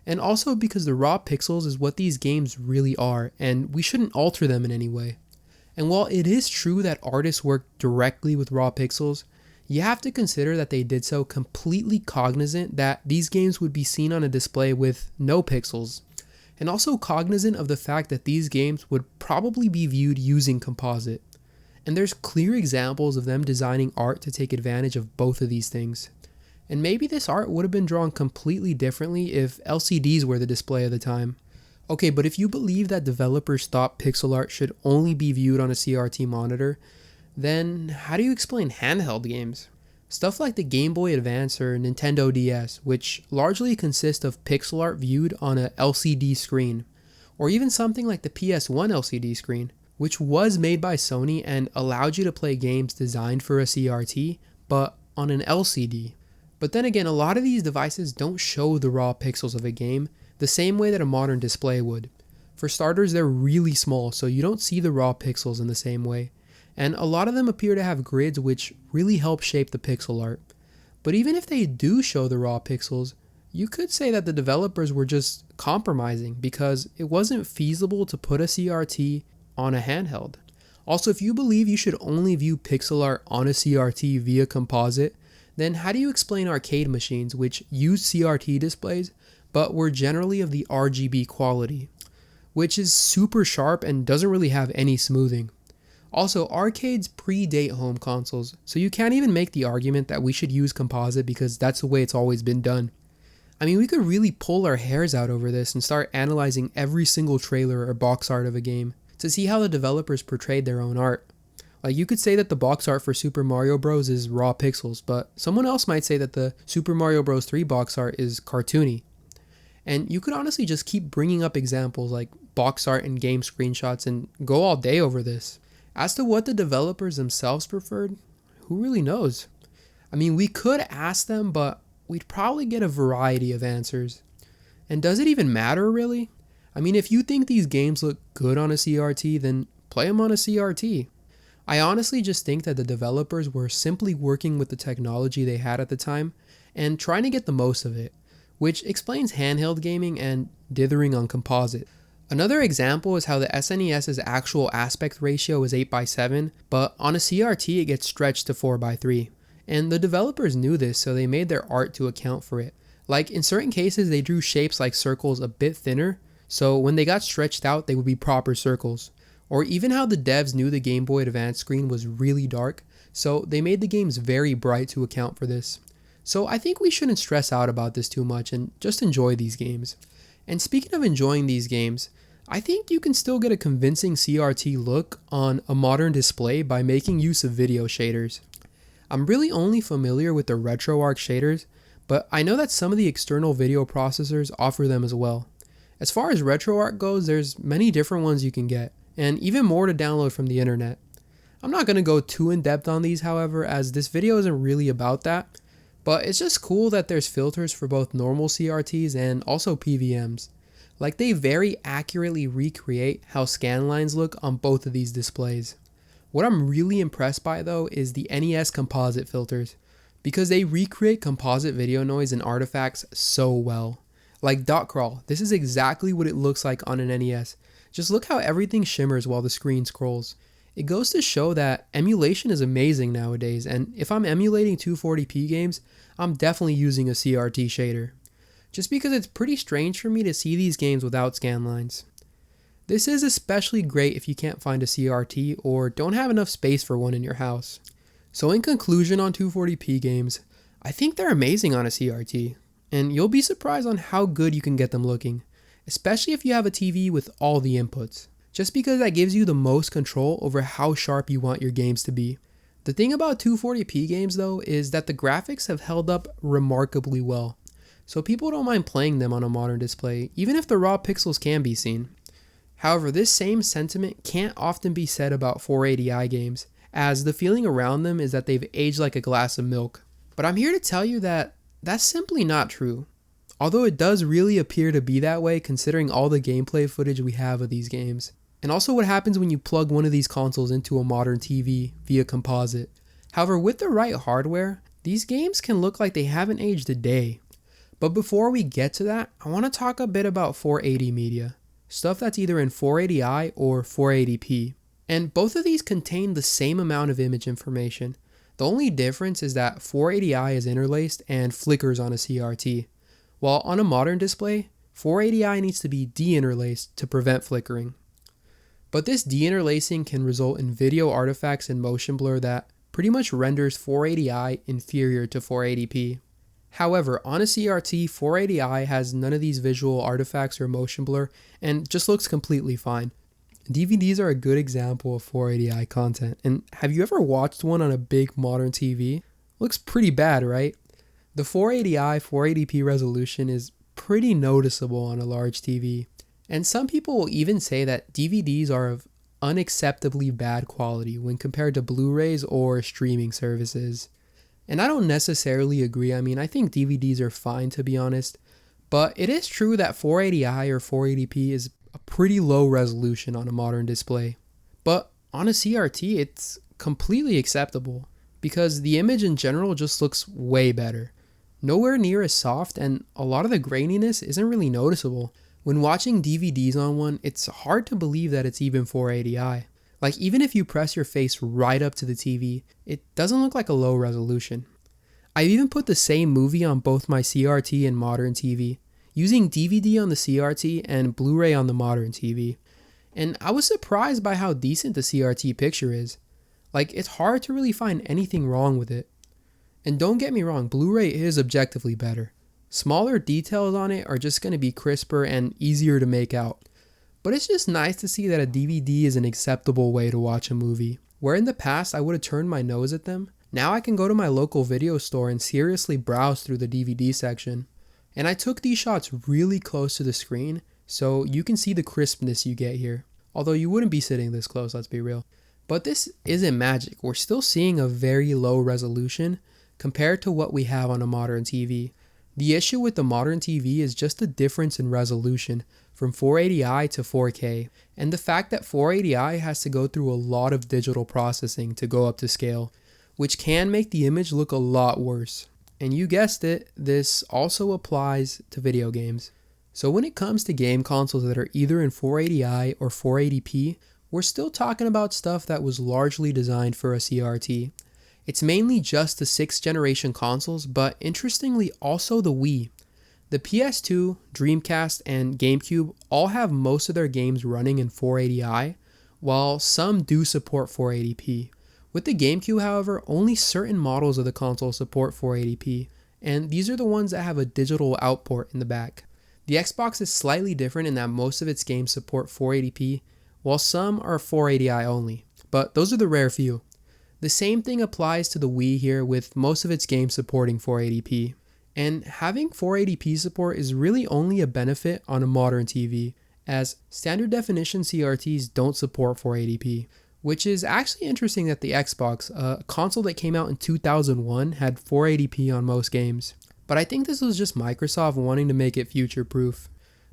And also because the raw pixels is what these games really are, and we shouldn't alter them in any way. And while it is true that artists work directly with raw pixels, you have to consider that they did so completely cognizant that these games would be seen on a display with no pixels, and also cognizant of the fact that these games would probably be viewed using composite. And there's clear examples of them designing art to take advantage of both of these things. And maybe this art would have been drawn completely differently if LCDs were the display of the time. Okay, but if you believe that developers thought pixel art should only be viewed on a CRT monitor, then how do you explain handheld games? Stuff like the Game Boy Advance or Nintendo DS, which largely consist of pixel art viewed on a LCD screen, or even something like the PS1 LCD screen, which was made by Sony and allowed you to play games designed for a CRT, but on an LCD. But then again, a lot of these devices don't show the raw pixels of a game the same way that a modern display would. For starters, they're really small, so you don't see the raw pixels in the same way. And a lot of them appear to have grids which really help shape the pixel art. But even if they do show the raw pixels, you could say that the developers were just compromising because it wasn't feasible to put a CRT on a handheld. Also, if you believe you should only view pixel art on a CRT via composite, then how do you explain arcade machines which use CRT displays but were generally of the RGB quality, which is super sharp and doesn't really have any smoothing? Also, arcades predate home consoles, so you can't even make the argument that we should use composite because that's the way it's always been done. I mean, we could really pull our hairs out over this and start analyzing every single trailer or box art of a game to see how the developers portrayed their own art. Like, you could say that the box art for Super Mario Bros. Is raw pixels, but someone else might say that the Super Mario Bros. 3 box art is cartoony. And you could honestly just keep bringing up examples like box art and game screenshots and go all day over this. As to what the developers themselves preferred, who really knows? I mean, we could ask them, but we'd probably get a variety of answers. And does it even matter, really? I mean, if you think these games look good on a CRT, then play them on a CRT. I honestly just think that the developers were simply working with the technology they had at the time and trying to get the most of it, which explains handheld gaming and dithering on composite. Another example is how the SNES's actual aspect ratio is 8:7, but on a CRT it gets stretched to 4:3. And the developers knew this, so they made their art to account for it. Like, in certain cases they drew shapes like circles a bit thinner, so when they got stretched out they would be proper circles. Or even how the devs knew the Game Boy Advance screen was really dark, so they made the games very bright to account for this. So I think we shouldn't stress out about this too much and just enjoy these games. And speaking of enjoying these games, I think you can still get a convincing CRT look on a modern display by making use of video shaders. I'm really only familiar with the RetroArch shaders, but I know that some of the external video processors offer them as well. As far as RetroArch goes, there's many different ones you can get, and even more to download from the internet. I'm not going to go too in depth on these, however, as this video isn't really about that, but it's just cool that there's filters for both normal CRTs and also PVMs. Like they very accurately recreate how scan lines look on both of these displays. What I'm really impressed by though is the NES composite filters, because they recreate composite video noise and artifacts so well. Like dot crawl, this is exactly what it looks like on an NES. Just look how everything shimmers while the screen scrolls. It goes to show that emulation is amazing nowadays, and if I'm emulating 240p games, I'm definitely using a CRT shader. Just because it's pretty strange for me to see these games without scan lines. This is especially great if you can't find a CRT or don't have enough space for one in your house. So in conclusion on 240p games, I think they're amazing on a CRT, and you'll be surprised on how good you can get them looking, especially if you have a TV with all the inputs, just because that gives you the most control over how sharp you want your games to be. The thing about 240p games though is that the graphics have held up remarkably well, so people don't mind playing them on a modern display, even if the raw pixels can be seen. However, this same sentiment can't often be said about 480i games, as the feeling around them is that they've aged like a glass of milk. But I'm here to tell you that that's simply not true, although it does really appear to be that way considering all the gameplay footage we have of these games. And also what happens when you plug one of these consoles into a modern TV via composite. However, with the right hardware, these games can look like they haven't aged a day. But before we get to that, I want to talk a bit about 480 media, stuff that's either in 480i or 480p. And both of these contain the same amount of image information. The only difference is that 480i is interlaced and flickers on a CRT, while on a modern display, 480i needs to be deinterlaced to prevent flickering. But this deinterlacing can result in video artifacts and motion blur that pretty much renders 480i inferior to 480p. However, on a CRT, 480i has none of these visual artifacts or motion blur and just looks completely fine. DVDs are a good example of 480i content, and have you ever watched one on a big modern TV? Looks pretty bad, right? The 480i 480p resolution is pretty noticeable on a large TV, and some people will even say that DVDs are of unacceptably bad quality when compared to Blu-rays or streaming services. And I don't necessarily agree. I mean, I think DVDs are fine, to be honest, but it is true that 480i or 480p is a pretty low resolution on a modern display. But on a CRT, it's completely acceptable because the image in general just looks way better. Nowhere near as soft, and a lot of the graininess isn't really noticeable. When watching DVDs on one, it's hard to believe that it's even 480i. Like, even if you press your face right up to the TV, it doesn't look like a low resolution. I've even put the same movie on both my CRT and modern TV, using DVD on the CRT and Blu-ray on the modern TV. And I was surprised by how decent the CRT picture is. Like, it's hard to really find anything wrong with it. And don't get me wrong, Blu-ray is objectively better. Smaller details on it are just going to be crisper and easier to make out. But it's just nice to see that a DVD is an acceptable way to watch a movie. Where in the past I would have turned my nose at them, now I can go to my local video store and seriously browse through the DVD section. And I took these shots really close to the screen, so you can see the crispness you get here. Although you wouldn't be sitting this close, let's be real. But this isn't magic. We're still seeing a very low resolution compared to what we have on a modern TV. The issue with the modern TV is just the difference in resolution from 480i to 4K, and the fact that 480i has to go through a lot of digital processing to go up to scale, which can make the image look a lot worse. And you guessed it, this also applies to video games. So when it comes to game consoles that are either in 480i or 480p, we're still talking about stuff that was largely designed for a CRT. It's mainly just the 6th generation consoles, but interestingly also the Wii. The PS2, Dreamcast, and GameCube all have most of their games running in 480i, while some do support 480p. With the GameCube, however, only certain models of the console support 480p, and these are the ones that have a digital output in the back. The Xbox is slightly different in that most of its games support 480p, while some are 480i only, but those are the rare few. The same thing applies to the Wii here, with most of its games supporting 480p. And having 480p support is really only a benefit on a modern TV, as standard definition CRTs don't support 480p, which is actually interesting that the Xbox, a console that came out in 2001, had 480p on most games. But I think this was just Microsoft wanting to make it future-proof.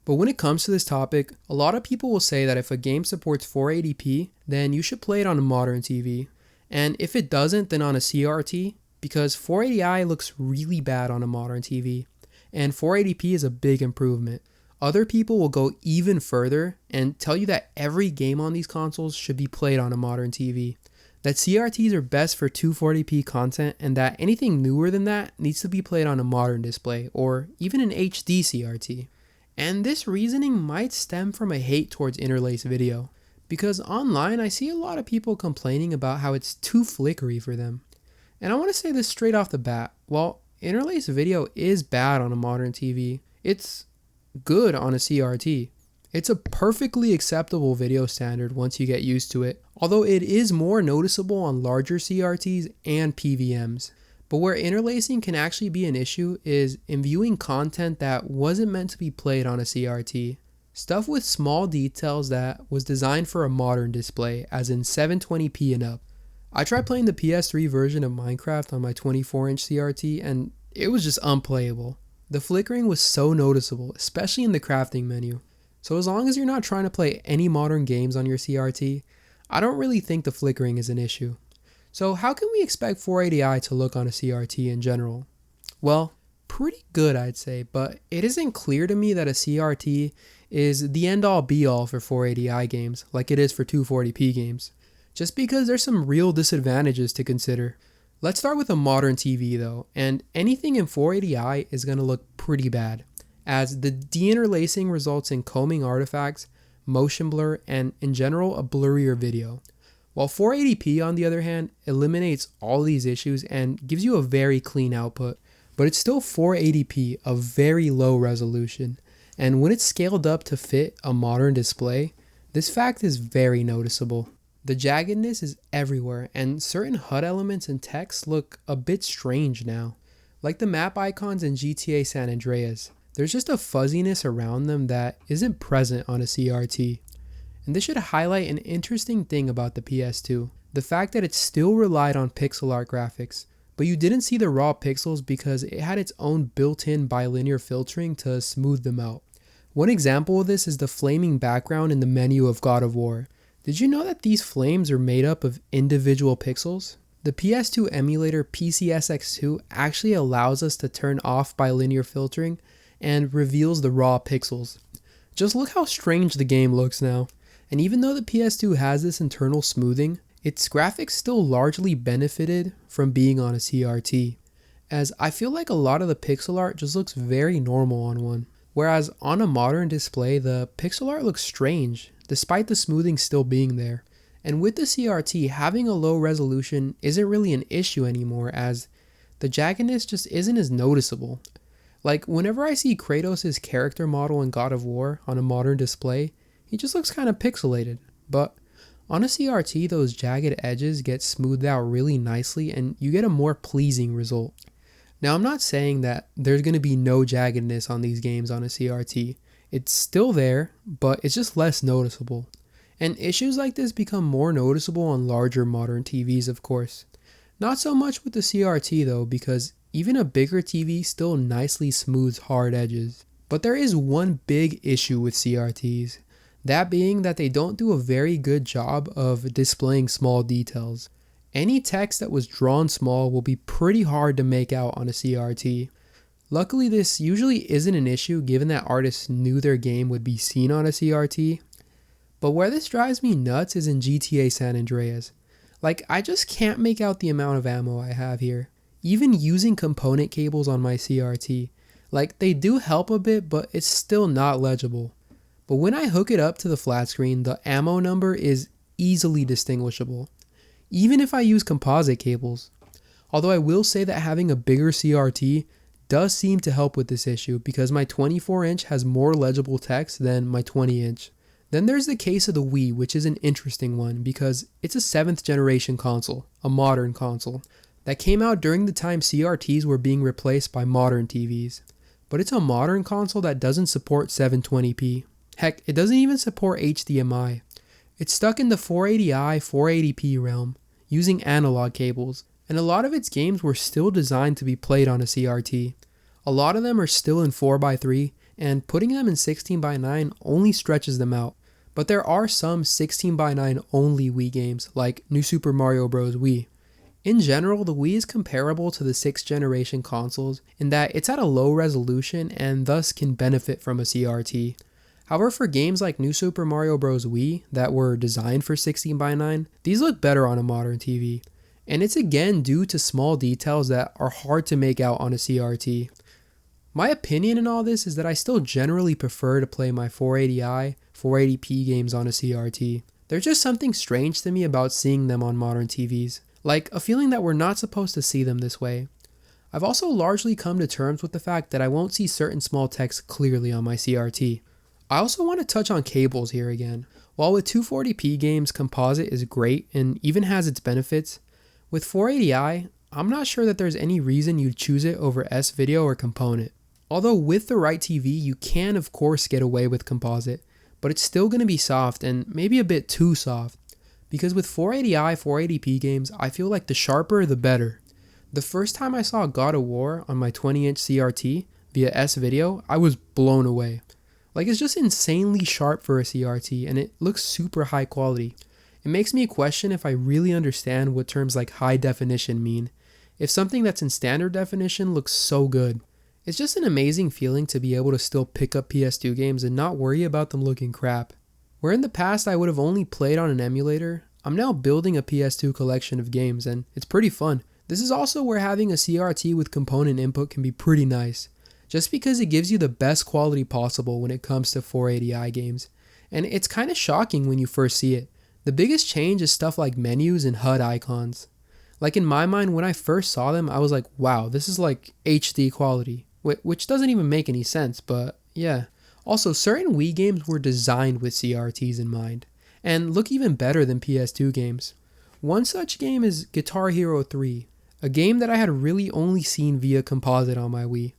But when it comes to this topic, a lot of people will say that if a game supports 480p, then you should play it on a modern TV. And if it doesn't, then on a CRT, because 480i looks really bad on a modern TV, and 480p is a big improvement. Other people will go even further and tell you that every game on these consoles should be played on a modern TV, that CRTs are best for 240p content, and that anything newer than that needs to be played on a modern display, or even an HD CRT. And this reasoning might stem from a hate towards interlaced video, because online I see a lot of people complaining about how it's too flickery for them. And I want to say this straight off the bat, while interlaced video is bad on a modern TV, it's good on a CRT. It's a perfectly acceptable video standard once you get used to it, although it is more noticeable on larger CRTs and PVMs. But where interlacing can actually be an issue is in viewing content that wasn't meant to be played on a CRT. Stuff with small details that was designed for a modern display, as in 720p and up. I tried playing the PS3 version of Minecraft on my 24-inch CRT and it was just unplayable. The flickering was so noticeable, especially in the crafting menu. So as long as you're not trying to play any modern games on your CRT, I don't really think the flickering is an issue. So how can we expect 480i to look on a CRT in general? Well, pretty good I'd say, but it isn't clear to me that a CRT is the end-all be-all for 480i games like it is for 240p games, just because there's some real disadvantages to consider. Let's start with a modern TV though, and anything in 480i is going to look pretty bad, as the deinterlacing results in combing artifacts, motion blur, and in general a blurrier video. While 480p on the other hand eliminates all these issues and gives you a very clean output, but it's still 480p of very low resolution, and when it's scaled up to fit a modern display, this fact is very noticeable. The jaggedness is everywhere, and certain HUD elements and text look a bit strange now, like the map icons in GTA San Andreas. There's just a fuzziness around them that isn't present on a CRT. And this should highlight an interesting thing about the PS2, the fact that it still relied on pixel art graphics, but you didn't see the raw pixels because it had its own built-in bilinear filtering to smooth them out. One example of this is the flaming background in the menu of God of War. Did you know that these flames are made up of individual pixels? The PS2 emulator PCSX2 actually allows us to turn off bilinear filtering and reveals the raw pixels. Just look how strange the game looks now. And even though the PS2 has this internal smoothing, its graphics still largely benefited from being on a CRT, as I feel like a lot of the pixel art just looks very normal on one, whereas on a modern display the pixel art looks strange, despite the smoothing still being there. And with the CRT, having a low resolution isn't really an issue anymore, as the jaggedness just isn't as noticeable. Like whenever I see Kratos' character model in God of War on a modern display, he just looks kind of pixelated, but on a CRT those jagged edges get smoothed out really nicely and you get a more pleasing result. Now I'm not saying that there's going to be no jaggedness on these games on a CRT. It's still there, but it's just less noticeable. And issues like this become more noticeable on larger modern TVs, of course. Not so much with the CRT though, because even a bigger TV still nicely smooths hard edges. But there is one big issue with CRTs. That being that they don't do a very good job of displaying small details. Any text that was drawn small will be pretty hard to make out on a CRT. Luckily this usually isn't an issue given that artists knew their game would be seen on a CRT. But where this drives me nuts is in GTA San Andreas. Like I just can't make out the amount of ammo I have here. Even using component cables on my CRT. Like they do help a bit, but it's still not legible. But when I hook it up to the flat screen, the ammo number is easily distinguishable, even if I use composite cables. Although I will say that having a bigger CRT does seem to help with this issue because my 24-inch has more legible text than my 20-inch. Then there's the case of the Wii, which is an interesting one because it's a 7th generation console, a modern console, that came out during the time CRTs were being replaced by modern TVs. But it's a modern console that doesn't support 720p. Heck, it doesn't even support HDMI. It's stuck in the 480i, 480p realm, using analog cables, and a lot of its games were still designed to be played on a CRT. A lot of them are still in 4x3, and putting them in 16:9 only stretches them out. But there are some 16:9 only Wii games, like New Super Mario Bros. Wii. In general, the Wii is comparable to the 6th generation consoles in that it's at a low resolution and thus can benefit from a CRT. However, for games like New Super Mario Bros. Wii that were designed for 16:9, these look better on a modern TV. And it's again due to small details that are hard to make out on a CRT. My opinion in all this is that I still generally prefer to play my 480i, 480p games on a CRT. There's just something strange to me about seeing them on modern TVs, like a feeling that we're not supposed to see them this way. I've also largely come to terms with the fact that I won't see certain small text clearly on my CRT. I also want to touch on cables here again. While with 240p games, composite is great and even has its benefits, with 480i, I'm not sure that there's any reason you'd choose it over S-Video or component. Although with the right TV, you can of course get away with composite, but it's still going to be soft and maybe a bit too soft. Because with 480i, 480p games, I feel like the sharper the better. The first time I saw God of War on my 20-inch CRT via S-Video, I was blown away. Like, it's just insanely sharp for a CRT and it looks super high quality. It makes me question if I really understand what terms like high definition mean, if something that's in standard definition looks so good. It's just an amazing feeling to be able to still pick up PS2 games and not worry about them looking crap. Where in the past I would have only played on an emulator, I'm now building a PS2 collection of games and it's pretty fun. This is also where having a CRT with component input can be pretty nice, just because it gives you the best quality possible when it comes to 480i games. And it's kind of shocking when you first see it. The biggest change is stuff like menus and HUD icons. Like in my mind, when I first saw them, I was like, wow, this is like HD quality, which doesn't even make any sense, but yeah. Also, certain Wii games were designed with CRTs in mind, and look even better than PS2 games. One such game is Guitar Hero 3, a game that I had really only seen via composite on my Wii.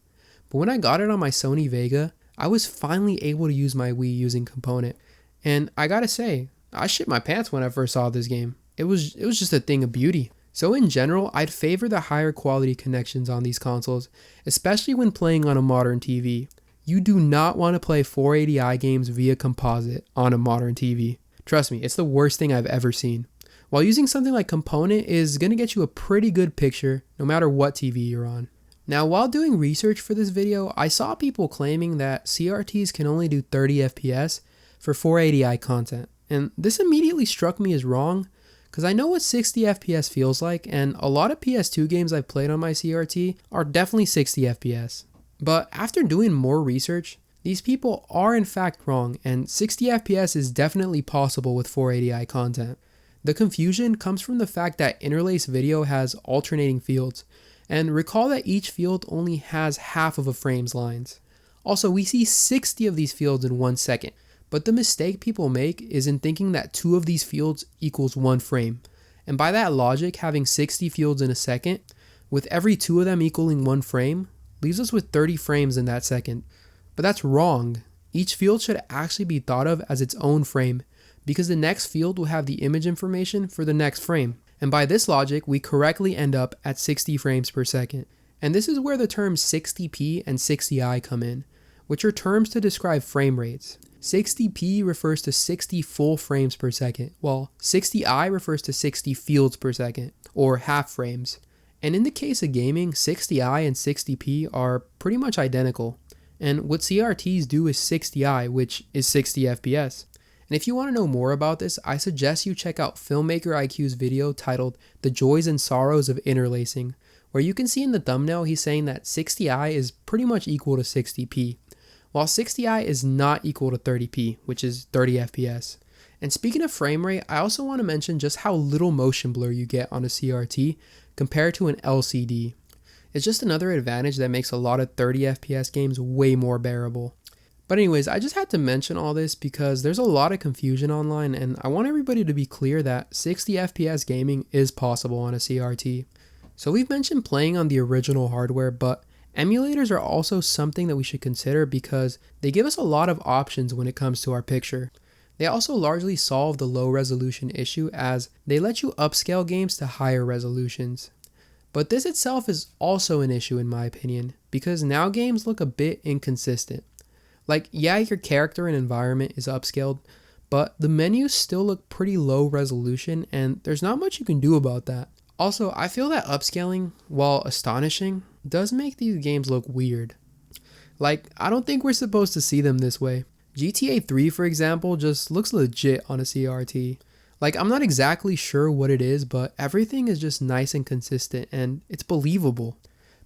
But when I got it on my Sony Vega, I was finally able to use my Wii using component. And I gotta say, I shit my pants when I first saw this game. It was just a thing of beauty. So in general, I'd favor the higher quality connections on these consoles, especially when playing on a modern TV. You do not want to play 480i games via composite on a modern TV. Trust me, it's the worst thing I've ever seen. While using something like component is going to get you a pretty good picture no matter what TV you're on. Now, while doing research for this video, I saw people claiming that CRTs can only do 30 FPS for 480i content. And this immediately struck me as wrong, because I know what 60 FPS feels like, and a lot of PS2 games I've played on my CRT are definitely 60 FPS. But after doing more research, these people are in fact wrong, and 60 FPS is definitely possible with 480i content. The confusion comes from the fact that Interlaced video has alternating fields, and recall that each field only has half of a frame's lines. Also, we see 60 of these fields in 1 second, but the mistake people make is in thinking that 2 of these fields equals 1 frame. And by that logic, having 60 fields in a second, with every 2 of them equaling 1 frame, leaves us with 30 frames in that second. But that's wrong. Each field should actually be thought of as its own frame, because the next field will have the image information for the next frame. And by this logic, we correctly end up at 60 frames per second. And this is where the terms 60p and 60i come in, which are terms to describe frame rates. 60p refers to 60 full frames per second, while 60i refers to 60 fields per second, or half frames. And in the case of gaming, 60i and 60p are pretty much identical. And what CRTs do is 60i, which is 60 FPS. And if you want to know more about this, I suggest you check out Filmmaker IQ's video titled The Joys and Sorrows of Interlacing, where you can see in the thumbnail he's saying that 60i is pretty much equal to 60p, while 60i is not equal to 30p, which is 30 FPS. And speaking of frame rate, I also want to mention just how little motion blur you get on a CRT compared to an LCD. It's just another advantage that makes a lot of 30 FPS games way more bearable. But anyways, I just had to mention all this because there's a lot of confusion online, and I want everybody to be clear that 60 FPS gaming is possible on a CRT. So we've mentioned playing on the original hardware, but emulators are also something that we should consider because they give us a lot of options when it comes to our picture. They also largely solve the low resolution issue as they let you upscale games to higher resolutions. But this itself is also an issue in my opinion, because now games look a bit inconsistent. Like, yeah, your character and environment is upscaled, but the menus still look pretty low resolution and there's not much you can do about that. Also, I feel that upscaling, while astonishing, does make these games look weird. Like, I don't think we're supposed to see them this way. GTA 3, for example, just looks legit on a CRT. Like, I'm not exactly sure what it is, but everything is just nice and consistent and it's believable.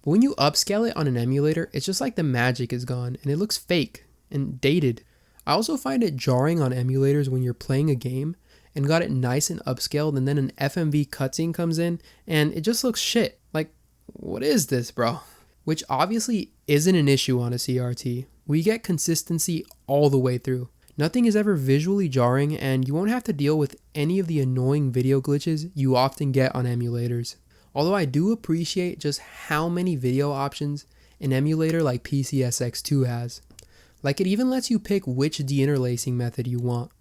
But when you upscale it on an emulator, it's just like the magic is gone and it looks fake and dated. I also find it jarring on emulators when you're playing a game and got it nice and upscaled and then an FMV cutscene comes in and it just looks shit. Like, what is this, bro? Which obviously isn't an issue on a CRT. We get consistency all the way through. Nothing is ever visually jarring and you won't have to deal with any of the annoying video glitches you often get on emulators. Although I do appreciate just how many video options an emulator like PCSX2 has. Like, it even lets you pick which deinterlacing method you want.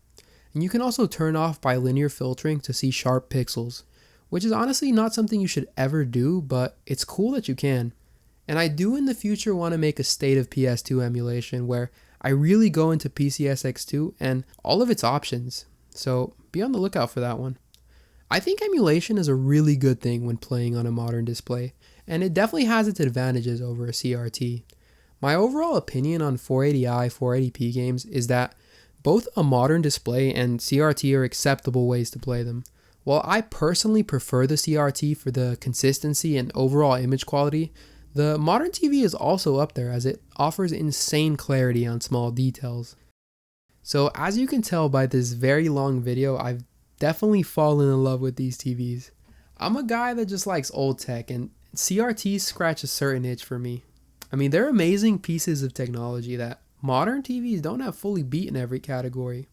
And you can also turn off bilinear filtering to see sharp pixels, which is honestly not something you should ever do, but it's cool that you can. And I do in the future want to make a state of PS2 emulation where I really go into PCSX2 and all of its options, so be on the lookout for that one. I think emulation is a really good thing when playing on a modern display, and it definitely has its advantages over a CRT. My overall opinion on 480i, 480p games is that both a modern display and CRT are acceptable ways to play them. While I personally prefer the CRT for the consistency and overall image quality, the modern TV is also up there as it offers insane clarity on small details. So as you can tell by this very long video, I've definitely fallen in love with these TVs. I'm a guy that just likes old tech and CRTs scratch a certain itch for me. I mean, they're amazing pieces of technology that modern TVs don't have fully beat in every category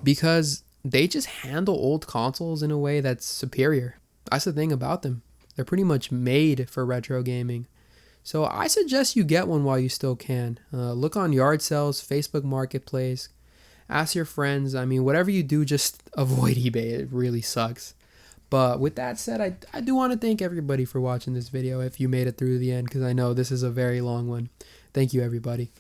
because they just handle old consoles in a way that's superior. That's the thing about them. They're pretty much made for retro gaming. So I suggest you get one while you still can. Look on yard sales, Facebook Marketplace, ask your friends. I mean, whatever you do, just avoid eBay. It really sucks. But with that said, I do want to thank everybody for watching this video if you made it through the end, because I know this is a very long one. Thank you, everybody.